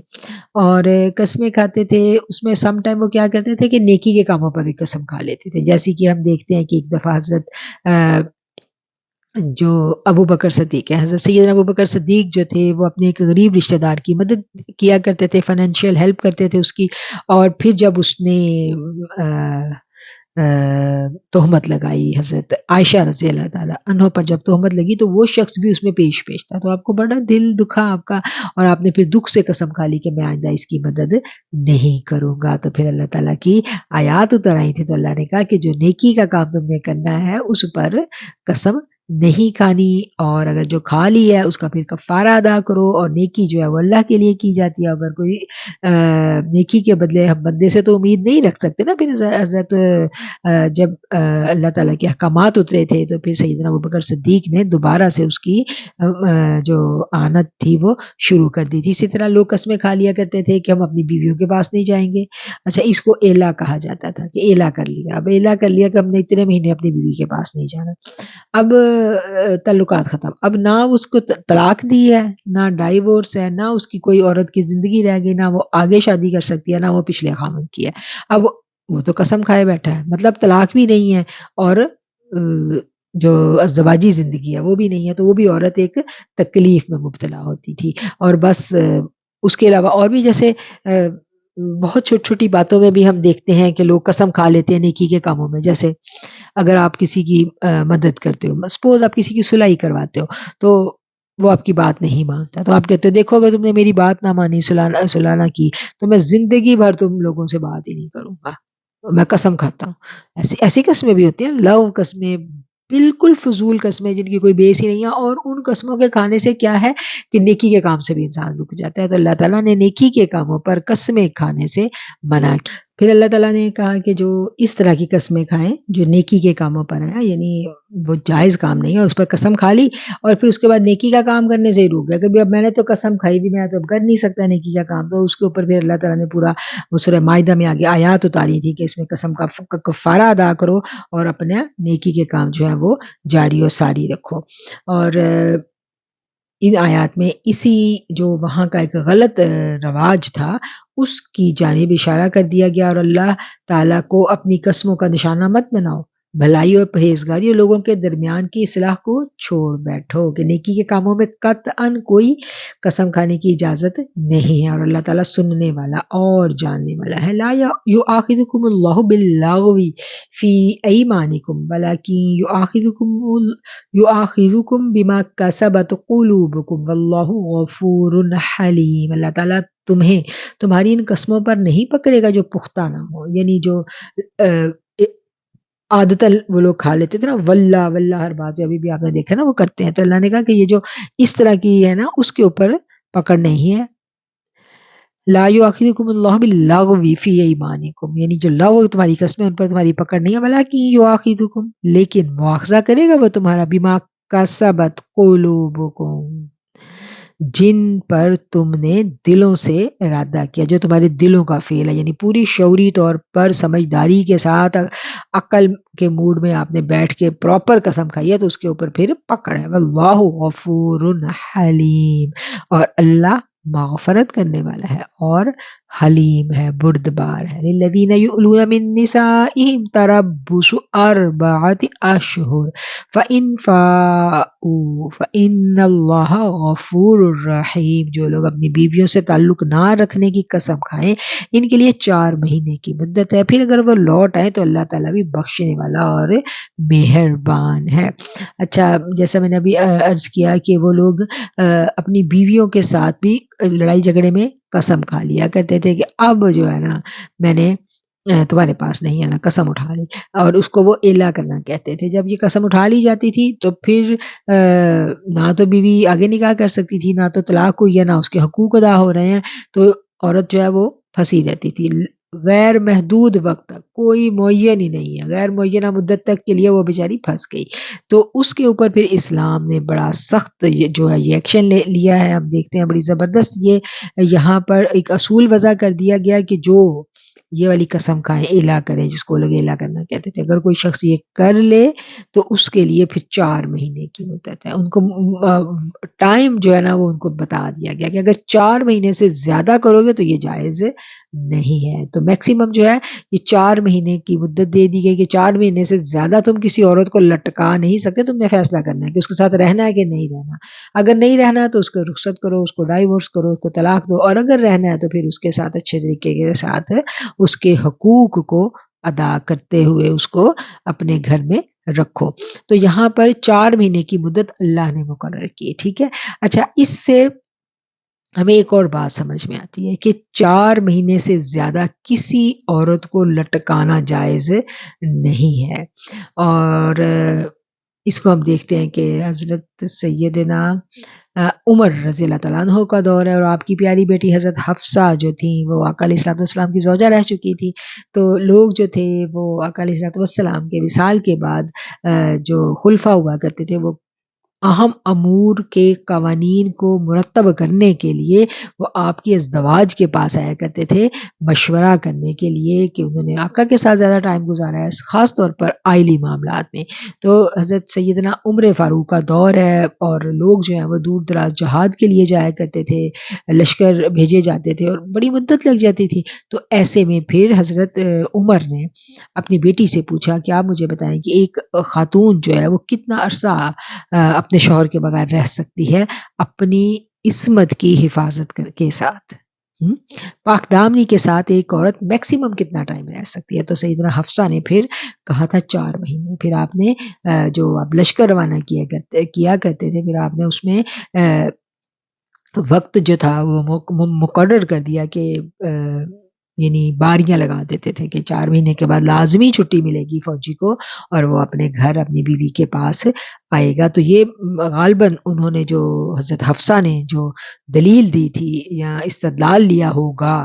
اور قسمیں کھاتے تھے اس میں سم ٹائم وہ کیا کرتے تھے کہ نیکی کے کاموں پر بھی قسم کھا لیتے تھے۔ جیسے کہ ہم دیکھتے ہیں کہ ایک دفعہ حضرت جو ابو بکر صدیق ہیں، حضرت سیدنا ابو بکر صدیق جو تھے وہ اپنے ایک غریب رشتہ دار کی مدد کیا کرتے تھے، فائنینشیل ہیلپ کرتے تھے اس کی، اور پھر جب اس نے تہمت لگائی حضرت عائشہ رضی اللہ تعالیٰ عنہ پر، جب تہمت لگی تو وہ شخص بھی اس میں پیش تھا، تو آپ کو بڑا دل دکھا آپ کا، اور آپ نے پھر دکھ سے قسم کھا لی کہ میں آئندہ اس کی مدد نہیں کروں گا۔ تو پھر اللہ تعالیٰ کی آیات اتر آئی تھی، تو اللہ نے کہا کہ جو نیکی کا کام تم نے کرنا ہے اس پر قسم نہیں کھانی، اور اگر جو کھا لی ہے اس کا پھر کفارہ ادا کرو، اور نیکی جو ہے وہ اللہ کے لیے کی جاتی ہے۔ اگر کوئی نیکی کے بدلے ہم بندے سے تو امید نہیں رکھ سکتے نا۔ پھر حضرت جب اللہ تعالیٰ کے احکامات اترے تھے تو پھر سیدنا ابوبکر صدیق نے دوبارہ سے اس کی جو آنت تھی وہ شروع کر دی تھی۔ اسی طرح لوگ قسمیں کھا لیا کرتے تھے کہ ہم اپنی بیویوں کے پاس نہیں جائیں گے۔ اچھا، اس کو ایلا کہا جاتا تھا کہ ایلا کر لیا، اب ایلا کر لیا کہ ہم نے اتنے مہینے اپنی بیوی کے پاس نہیں جانا۔ اب تعلقات ختم، اب نہ اس کو طلاق دی ہے، نہ ڈائیورس ہے، نہ اس کی کوئی عورت کی زندگی رہ گئی، نہ وہ آگے شادی کر سکتی ہے، نہ وہ پچھلے خامن کی ہے۔ اب وہ تو قسم کھائے بیٹھا ہے، مطلب طلاق بھی نہیں ہے اور جو ازدواجی زندگی ہے وہ بھی نہیں ہے، تو وہ بھی عورت ایک تکلیف میں مبتلا ہوتی تھی، اور بس اس کے علاوہ اور بھی جیسے بہت چھوٹی چھوٹی باتوں میں بھی ہم دیکھتے ہیں کہ لوگ قسم کھا لیتے ہیں نیکی کے کاموں میں، جیسے اگر آپ کسی کی مدد کرتے ہو، سپوز آپ کسی کی صلح کرواتے ہو، تو وہ آپ کی بات نہیں مانتا، تو آپ کہتے ہو دیکھو اگر تم نے میری بات نہ مانی، صلح نہ کی، تو میں زندگی بھر تم لوگوں سے بات ہی نہیں کروں گا، میں قسم کھاتا ہوں۔ ایسی ایسی قسمیں بھی ہوتی ہیں، لو قسمیں، بالکل فضول قسمیں جن کی کوئی بیس ہی نہیں ہے، اور ان قسموں کے کھانے سے کیا ہے کہ نیکی کے کام سے بھی انسان رک جاتا ہے، تو اللہ تعالیٰ نے نیکی کے کاموں پر قسمیں کھانے سے منع کیا۔ پھر اللہ تعالیٰ نے کہا کہ جو اس طرح کی قسمیں کھائیں جو نیکی کے کاموں پر ہیں، یعنی وہ جائز کام نہیں ہے، اور اس پر قسم کھا لی اور پھر اس کے بعد نیکی کا کام کرنے سے ہی رک گیا کہ اب میں نے تو قسم کھائی بھی، میں تو اب کر نہیں سکتا نیکی کا کام، تو اس کے اوپر پھر اللہ تعالیٰ نے پورا وہ سورہ مائدہ میں آگے آیات اتاری تھی کہ اس میں قسم کا کفارہ ادا کرو اور اپنے نیکی کے کام جو ہے وہ جاری و ساری رکھو۔ اور ان آیات میں اسی جو وہاں کا ایک غلط رواج تھا اس کی جانب اشارہ کر دیا گیا، اور اللہ تعالیٰ کو اپنی قسموں کا نشانہ مت بناؤ، بھلائی اور پرہیزگاری اور لوگوں کے درمیان کی اصلاح کو چھوڑ بیٹھو، کہ نیکی کے کاموں میں قطعاً کوئی قسم کھانے کی اجازت نہیں ہے، اور اللہ تعالیٰ سننے والا اور جاننے والا ہے۔ لا یؤاخذکم اللہ باللغو فی ایمانکم ولکن یؤاخذکم بما کسبت قلوبکم واللہ غفور حلیم۔ اللہ تعالیٰ تمہیں تمہاری ان قسموں پر نہیں پکڑے گا جو پختہ نہ ہو، یعنی جو عادتاً وہ لوگ کھا لیتے تھے نا، واللہ واللہ ہر بات پہ، ابھی بھی آپ نے دیکھا نا وہ کرتے ہیں، تو اللہ نے کہا کہ یہ جو اس طرح کی ہے نا اس کے اوپر پکڑ نہیں ہے۔ لا یؤاخذکم اللہ باللغو فی ایمانکم، یعنی جو لغو تمہاری قسمیں ان پر تمہاری پکڑ نہیں ہے، ولکن یؤاخذکم، لیکن مواخذہ کرے گا وہ تمہارا، بما کسبت قلوبکم، جن پر تم نے دلوں سے ارادہ کیا، جو تمہارے دلوں کا فعل ہے، یعنی پوری شعوری طور پر سمجھداری کے ساتھ عقل کے موڈ میں آپ نے بیٹھ کے پراپر قسم کھائی ہے، تو اس کے اوپر پھر پکڑ ہے۔ واللہ غفور حلیم، اور اللہ مغفرت کرنے والا ہے اور حلیم ہے، بردبار ہے۔ للذین یؤلون من نسائہم تربص 4 اشہر فَإِن فَاءُوا فَإِنَّ اللَّهَ غَفُورٌ رَحِيمٌ، جو لوگ اپنی بیویوں سے تعلق نہ رکھنے کی قسم کھائیں ان کے لیے 4 مہینے کی مدت ہے، پھر اگر وہ لوٹ آئیں تو اللہ تعالیٰ بھی بخشنے والا اور مہربان ہے۔ اچھا، جیسا میں نے ابھی عرض کیا کہ وہ لوگ اپنی بیویوں کے ساتھ بھی لڑائی جھگڑے میں قسم کھا لیا کرتے تھے کہ اب جو ہے نا میں نے تمہارے پاس نہیں آنا، قسم اٹھا لی، اور اس کو وہ الا کرنا کہتے تھے۔ جب یہ قسم اٹھا لی جاتی تھی تو پھر نہ تو بیوی آگے نکاح کر سکتی تھی، نہ تو طلاق ہوئی ہے، نہ اس کے حقوق ادا ہو رہے ہیں، تو عورت جو ہے وہ پھنسی رہتی تھی غیر محدود وقت تک، کوئی معین ہی نہیں ہے، غیر معینہ مدت تک کے لیے وہ بیچاری پھنس گئی۔ تو اس کے اوپر پھر اسلام نے بڑا سخت جو ہے یہ ایکشن لیا ہے، ہم دیکھتے ہیں بڑی زبردست یہ یہاں پر ایک اصول وضع کر دیا گیا کہ جو یہ والی قسم کھائیں، الا کریں، جس کو لوگ الا کرنا کہتے تھے، اگر کوئی شخص یہ کر لے تو اس کے لیے پھر 4 مہینے کی مدت ہے۔ ان کو ٹائم جو ہے نا وہ ان کو بتا دیا گیا کہ اگر 4 مہینے سے زیادہ کرو گے تو یہ جائز نہیں ہے، تو میکسیمم جو ہے یہ 4 مہینے کی مدت دے دی گئی کہ 4 مہینے سے زیادہ تم کسی عورت کو لٹکا نہیں سکتے، تم نے فیصلہ کرنا ہے کہ اس کے ساتھ رہنا ہے کہ نہیں رہنا، اگر نہیں رہنا ہے تو اس کو رخصت کرو، اس کو ڈائیورس کرو، اس کو طلاق دو، اور اگر رہنا ہے تو پھر اس کے ساتھ اچھے طریقے کے ساتھ اس کے حقوق کو ادا کرتے ہوئے اس کو اپنے گھر میں رکھو۔ تو یہاں پر 4 مہینے کی مدت اللہ نے مقرر کی، ٹھیک ہے۔ اچھا، اس سے ہمیں ایک اور بات سمجھ میں آتی ہے کہ 4 مہینے سے زیادہ کسی عورت کو لٹکانا جائز نہیں ہے، اور اس کو ہم دیکھتے ہیں کہ حضرت سیدنا عمر رضی اللہ تعالیٰ عنہ کا دور ہے، اور آپ کی پیاری بیٹی حضرت حفصہ جو تھیں وہ آقا علیہ الصلوۃ والسلام کی زوجہ رہ چکی تھی، تو لوگ جو تھے وہ آقا علیہ الصلوۃ والسلام کے وصال کے بعد جو خلفاء ہوا کرتے تھے وہ اہم امور کے قوانین کو مرتب کرنے کے لیے وہ آپ کی ازدواج کے پاس آیا کرتے تھے مشورہ کرنے کے لیے کہ انہوں نے آقا کے ساتھ زیادہ ٹائم گزارا ہے، خاص طور پر آئلی معاملات میں۔ تو حضرت سیدنا عمر فاروق کا دور ہے اور لوگ جو ہیں وہ دور دراز جہاد کے لیے جایا کرتے تھے، لشکر بھیجے جاتے تھے اور بڑی مدت لگ جاتی تھی۔ تو ایسے میں پھر حضرت عمر نے اپنی بیٹی سے پوچھا کہ آپ مجھے بتائیں کہ ایک خاتون جو ہے وہ کتنا عرصہ اپنے شوہر کے بغیر رہ سکتی ہے اپنی عصمت کی حفاظت کے ساتھ؟ پاک دامنی کے ساتھ ایک عورت میکسیمم کتنا ٹائم رہ سکتی ہے؟ تو سیدنا حفصہ نے پھر کہا تھا 4 مہینے۔ پھر آپ نے جو آپ لشکر روانہ کیا کرتے تھے، پھر آپ نے اس میں وقت جو تھا وہ مقرر کر دیا کہ یعنی باریاں لگا دیتے تھے کہ 4 مہینے کے بعد لازمی چھٹی ملے گی فوجی کو اور وہ اپنے گھر اپنی بیوی کے پاس آئے گا۔ تو یہ غالباً انہوں نے جو حضرت حفصہ نے جو دلیل دی تھی یا استدلال لیا ہوگا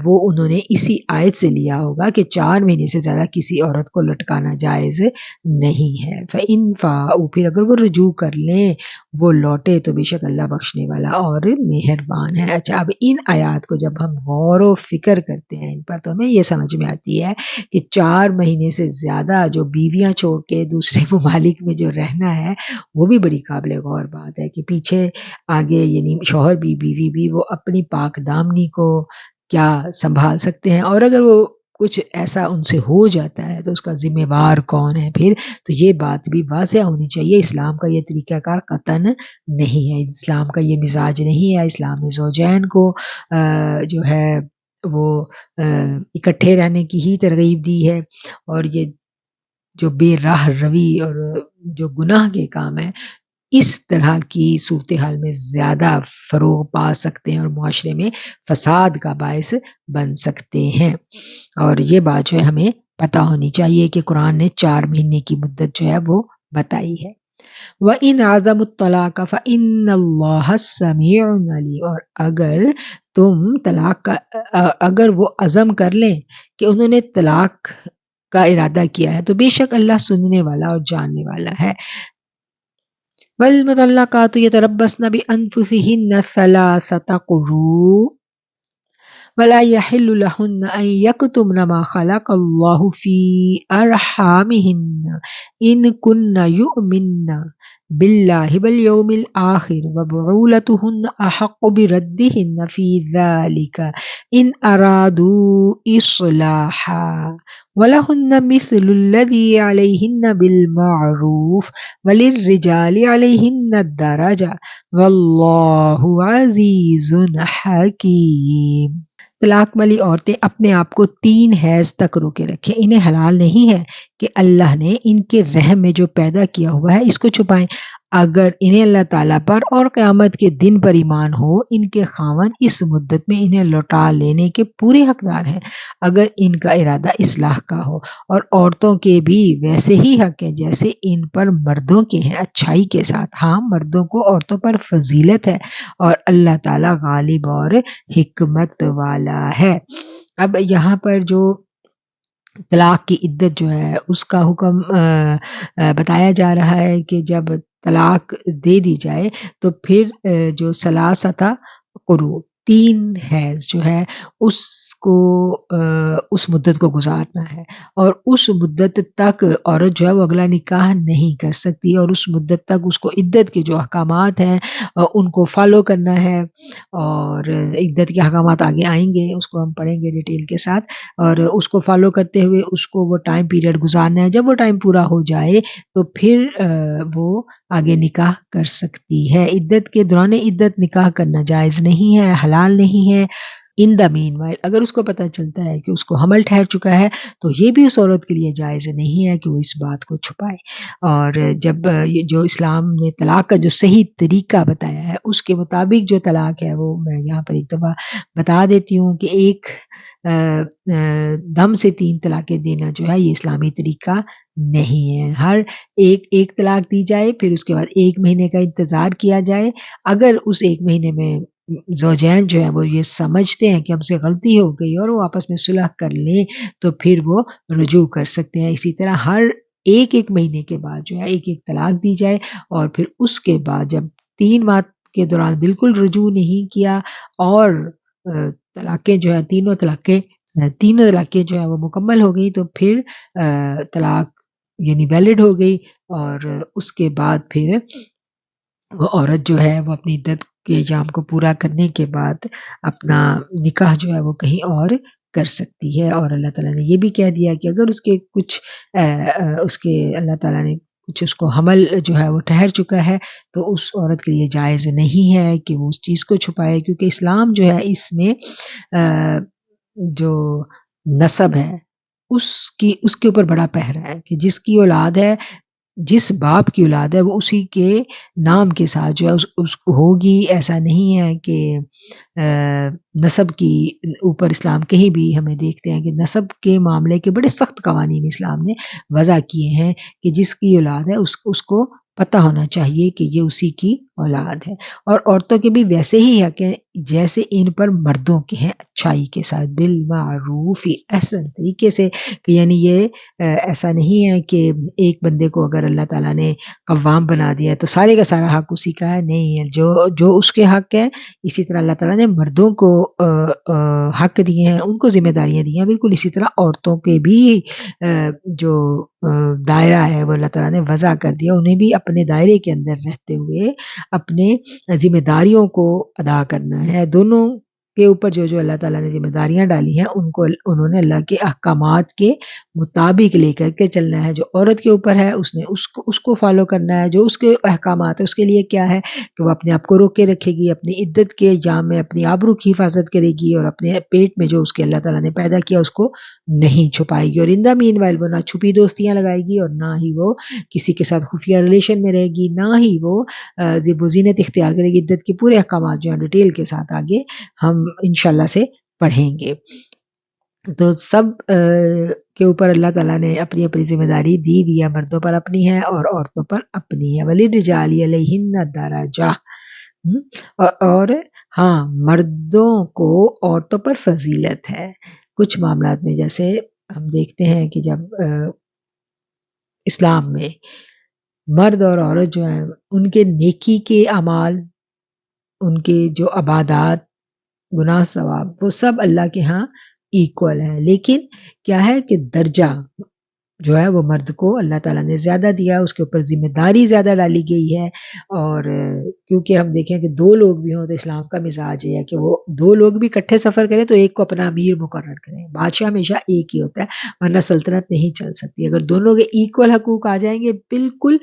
وہ انہوں نے اسی آیت سے لیا ہوگا کہ 4 مہینے سے زیادہ کسی عورت کو لٹکانا جائز نہیں ہے۔ فَإِن فَاءُوا، پھر اگر وہ رجوع کر لیں، وہ لوٹے، تو بے شک اللہ بخشنے والا اور مہربان ہے۔ اچھا، اب ان آیات کو جب ہم غور و فکر کرتے ہیں ان پر تو ہمیں یہ سمجھ میں آتی ہے کہ 4 مہینے سے زیادہ جو بیویاں چھوڑ کے دوسرے ممالک میں جو رہنا ہے وہ بھی بڑی قابل غور بات ہے کہ پیچھے آگے یعنی شوہر بھی بیوی بھی وہ اپنی پاک دامنی کو کیا سنبھال سکتے ہیں، اور اگر وہ کچھ ایسا ان سے ہو جاتا ہے تو اس کا ذمہ وار کون ہے پھر؟ تو یہ بات بھی واضح ہونی چاہیے۔ اسلام کا یہ طریقہ کار قطعاً نہیں ہے، اسلام کا یہ مزاج نہیں ہے۔ اسلام نے زوجین کو جو ہے وہ اکٹھے رہنے کی ہی ترغیب دی ہے، اور یہ جو بے راہ روی اور جو گناہ کے کام ہیں اس طرح کی صورتحال میں زیادہ فروغ پا سکتے ہیں اور معاشرے میں فساد کا باعث بن سکتے ہیں۔ اور یہ بات جو ہے ہمیں پتہ ہونی چاہیے کہ قرآن نے 4 مہینے کی مدت جو ہے وہ بتائی ہے۔ وَإِنْ عَزَمُوا الطَّلَاقَ فَإِنَّ اللَّهَ سَمِيعٌ عَلِيمٌ، اور اگر تم طلاق کا اگر وہ عزم کر لیں کہ انہوں نے طلاق کا ارادہ کیا ہے تو بے شک اللہ سننے والا اور جاننے والا ہے۔ وَالْمُطَلَّقَاتُ يَتَرَبَّصْنَ بِأَنفُسِهِنَّ 3 قُرُوءٍ وَلَا يَحِلُّ لَهُنَّ أَن يَكْتُمْنَ مَا خَلَقَ اللَّهُ فِي أَرْحَامِهِنَّ إِن كُنَّ يُؤْمِنَّ بِاللَّهِ وَالْيَوْمِ الْآخِرِ وَبُعُولَتُهُنَّ أَحَقُّ بِرَدِّهِنَّ فِي ذَلِكَ إِنْ أَرَادُوا إِصْلَاحًا وَلَهُنَّ مِثْلُ الَّذِي عَلَيْهِنَّ بِالْمَعْرُوفِ وَلِلرِّجَالِ عَلَيْهِنَّ الدَّرَجَةُ وَاللَّهُ عَزِيزٌ حَكِيمٌ۔ طلاق والی عورتیں اپنے آپ کو 3 حیض تک روکے رکھیں، انہیں حلال نہیں ہے کہ اللہ نے ان کے رحم میں جو پیدا کیا ہوا ہے اس کو چھپائیں۔ اگر انہیں اللہ تعالیٰ پر اور قیامت کے دن پر ایمان ہو، ان کے خاوند اس مدت میں انہیں لوٹا لینے کے پورے حقدار ہیں اگر ان کا ارادہ اصلاح کا ہو، اور عورتوں کے بھی ویسے ہی حق ہیں جیسے ان پر مردوں کے ہیں، اچھائی کے ساتھ۔ ہاں، مردوں کو عورتوں پر فضیلت ہے اور اللہ تعالیٰ غالب اور حکمت والا ہے۔ اب یہاں پر جو طلاق کی عدت جو ہے اس کا حکم بتایا جا رہا ہے کہ جب طلاق دے دی جائے تو پھر جو ثلاثہ قروء 3 حیض جو ہے اس کو اس مدت کو گزارنا ہے، اور اس مدت تک عورت جو ہے وہ اگلا نکاح نہیں کر سکتی، اور اس مدت تک اس کو عدت کے جو احکامات ہیں ان کو فالو کرنا ہے، اور عدت کے احکامات آگے آئیں گے، اس کو ہم پڑھیں گے ڈیٹیل کے ساتھ، اور اس کو فالو کرتے ہوئے اس کو وہ ٹائم پیریڈ گزارنا ہے۔ جب وہ ٹائم پورا ہو جائے تو پھر وہ آگے نکاح کر سکتی ہے۔ عدت کے دوران عدت نکاح کرنا جائز نہیں ہے، حلال نہیں ہے۔ ان دا مین وائل اگر اس کو پتہ چلتا ہے کہ اس کو حمل ٹھہر چکا ہے تو یہ بھی اس عورت کے لیے جائز نہیں ہے کہ وہ اس بات کو چھپائے۔ اور جب جو اسلام نے طلاق کا جو صحیح طریقہ بتایا ہے اس کے مطابق جو طلاق ہے وہ میں یہاں پر ایک دفعہ بتا دیتی ہوں کہ ایک دم سے 3 طلاقیں دینا جو ہے یہ اسلامی طریقہ نہیں ہے۔ ہر ایک طلاق دی جائے، پھر اس کے بعد 1 مہینے کا انتظار کیا جائے۔ اگر اس 1 مہینے میں زوجین جو ہیں وہ یہ سمجھتے ہیں کہ ہم سے غلطی ہو گئی اور وہ آپس میں صلح کر لیں تو پھر وہ رجوع کر سکتے ہیں۔ اسی طرح ہر ایک ایک مہینے کے بعد جو ہے ایک ایک طلاق دی جائے، اور پھر اس کے بعد جب 3 ماہ کے دوران بالکل رجوع نہیں کیا اور طلاقیں جو ہے تینوں طلاقیں جو ہے وہ مکمل ہو گئی، تو پھر طلاق یعنی ویلڈ ہو گئی، اور اس کے بعد پھر وہ عورت جو ہے وہ اپنی عدت کے ایام کو پورا کرنے کے بعد اپنا نکاح جو ہے وہ کہیں اور کر سکتی ہے۔ اور اللہ تعالیٰ نے یہ بھی کہہ دیا کہ اگر اس کے کچھ اس کے اللہ تعالیٰ نے کچھ اس کو حمل جو ہے وہ ٹھہر چکا ہے، تو اس عورت کے لیے جائز نہیں ہے کہ وہ اس چیز کو چھپائے، کیونکہ اسلام جو ہے اس میں جو نسب ہے اس کے اوپر بڑا پہرا ہے کہ جس کی اولاد ہے، جس باپ کی اولاد ہے، وہ اسی کے نام کے ساتھ جو ہے اس کو ہوگی۔ ایسا نہیں ہے کہ نسب کی اوپر اسلام کہیں بھی ہمیں دیکھتے ہیں کہ نسب کے معاملے کے بڑے سخت قوانین اسلام نے وضع کیے ہیں کہ جس کی اولاد ہے اس کو پتہ ہونا چاہیے کہ یہ اسی کی اولاد ہے۔ اور عورتوں کے بھی ویسے ہی حق ہیں جیسے ان پر مردوں کے ہیں، اچھائی کے ساتھ، بالمعروف، احسن طریقے سے، کہ یعنی یہ ایسا نہیں ہے کہ ایک بندے کو اگر اللہ تعالیٰ نے قوام بنا دیا ہے تو سارے کا سارا حق اسی کا ہے، نہیں ہے۔ جو اس کے حق ہے، اسی طرح اللہ تعالیٰ نے مردوں کو حق دیے ہیں، ان کو ذمہ داریاں دی ہیں، بالکل اسی طرح عورتوں کے بھی جو دائرہ ہے وہ اللہ تعالیٰ نے وضع کر دیا، انہیں بھی اپنے دائرے کے اندر رہتے ہوئے اپنے ذمہ داریوں کو ادا کرنا ہے۔ دونوں کے اوپر جو اللہ تعالیٰ نے ذمہ داریاں ڈالی ہیں انہوں نے اللہ کے احکامات کے مطابق لے کر کے چلنا ہے۔ جو عورت کے اوپر ہے اس نے اس کو فالو کرنا ہے، جو اس کے احکامات ہے اس کے لیے کیا ہے کہ وہ اپنے آپ کو روک کے رکھے گی، اپنی عدت کے ایام میں اپنی آبرو کی حفاظت کرے گی، اور اپنے پیٹ میں جو اس کے اللہ تعالیٰ نے پیدا کیا اس کو نہیں چھپائے گی، اور ان دا مین وائل وہ نہ چھپی دوستیاں لگائے گی، اور نہ ہی وہ کسی کے ساتھ خفیہ ریلیشن میں رہے گی، نہ ہی وہ زیب و زینت اختیار کرے گی۔ عدت کے پورے احکامات جو ہیں ڈیٹیل کے ساتھ آگے ہم انشاءاللہ سے پڑھیں گے۔ تو سب کے اوپر اللہ تعالیٰ نے اپنی اپنی ذمہ داری دی بھی ہے، مردوں پر اپنی ہے اور عورتوں پر اپنی ہے۔ وَلِلرِّجَالِ عَلَيْهِنَّ دَرَجَةٌ، اور ہاں مردوں کو عورتوں پر فضیلت ہے کچھ معاملات میں، جیسے ہم دیکھتے ہیں کہ جب اسلام میں مرد اور عورت جو ہیں ان کے نیکی کے اعمال، ان کے جو عبادات، گناہ ثواب، وہ سب اللہ کے ہاں ایکول ہے، لیکن کیا ہے کہ درجہ جو ہے وہ مرد کو اللہ تعالیٰ نے زیادہ دیا، اس کے اوپر ذمہ داری زیادہ ڈالی گئی ہے۔ اور کیونکہ ہم دیکھیں کہ دو لوگ بھی ہوں تو اسلام کا مزاج یہ ہے کہ وہ دو لوگ بھی اکٹھے سفر کریں تو ایک کو اپنا امیر مقرر کریں۔ بادشاہ ہمیشہ ایک ہی ہوتا ہے، ورنہ سلطنت نہیں چل سکتی۔ اگر دونوں کے ایکول حقوق آ جائیں گے بالکل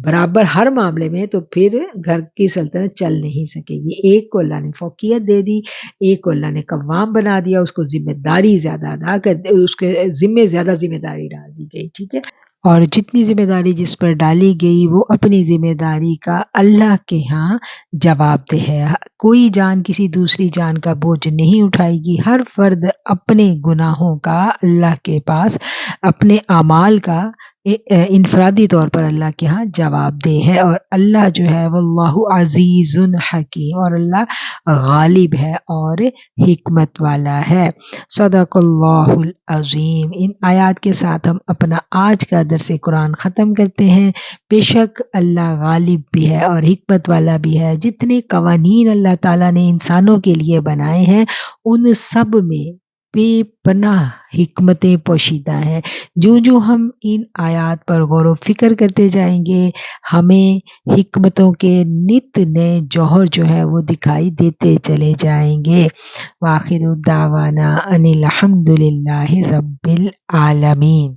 برابر ہر معاملے میں، تو پھر گھر کی سلطنت چل نہیں سکے گی۔ ایک کو اللہ نے فوقیت دے دی، ایک کو اللہ نے قوام بنا دیا، اس کو ذمہ داری زیادہ ادا کر دے، اس کے ذمہ زیادہ ذمہ داری ڈال دی گئی، ٹھیک ہے۔ اور جتنی ذمہ داری جس پر ڈالی گئی وہ اپنی ذمہ داری کا اللہ کے ہاں جواب دہ ہے۔ کوئی جان کسی دوسری جان کا بوجھ نہیں اٹھائے گی، ہر فرد اپنے گناہوں کا اللہ کے پاس، اپنے اعمال کا انفرادی طور پر اللہ کے ہاں جواب دہ ہے۔ اور اللہ جو ہے واللہ عزیز حکیم، اور اللہ غالب ہے اور حکمت والا ہے۔ صدق اللہ العظیم۔ ان آیات کے ساتھ ہم اپنا آج کا درس قرآن ختم کرتے ہیں۔ بے شک اللہ غالب بھی ہے اور حکمت والا بھی ہے۔ جتنے قوانین اللہ تعالیٰ نے انسانوں کے لیے بنائے ہیں ان سب میں بے پناہ حکمتیں پوشیدہ ہیں۔ جو ہم ان آیات پر غور و فکر کرتے جائیں گے ہمیں حکمتوں کے نت نئے جوہر جو ہے وہ دکھائی دیتے چلے جائیں گے۔ وآخر دعوانا ان الحمد للہ رب العالمین۔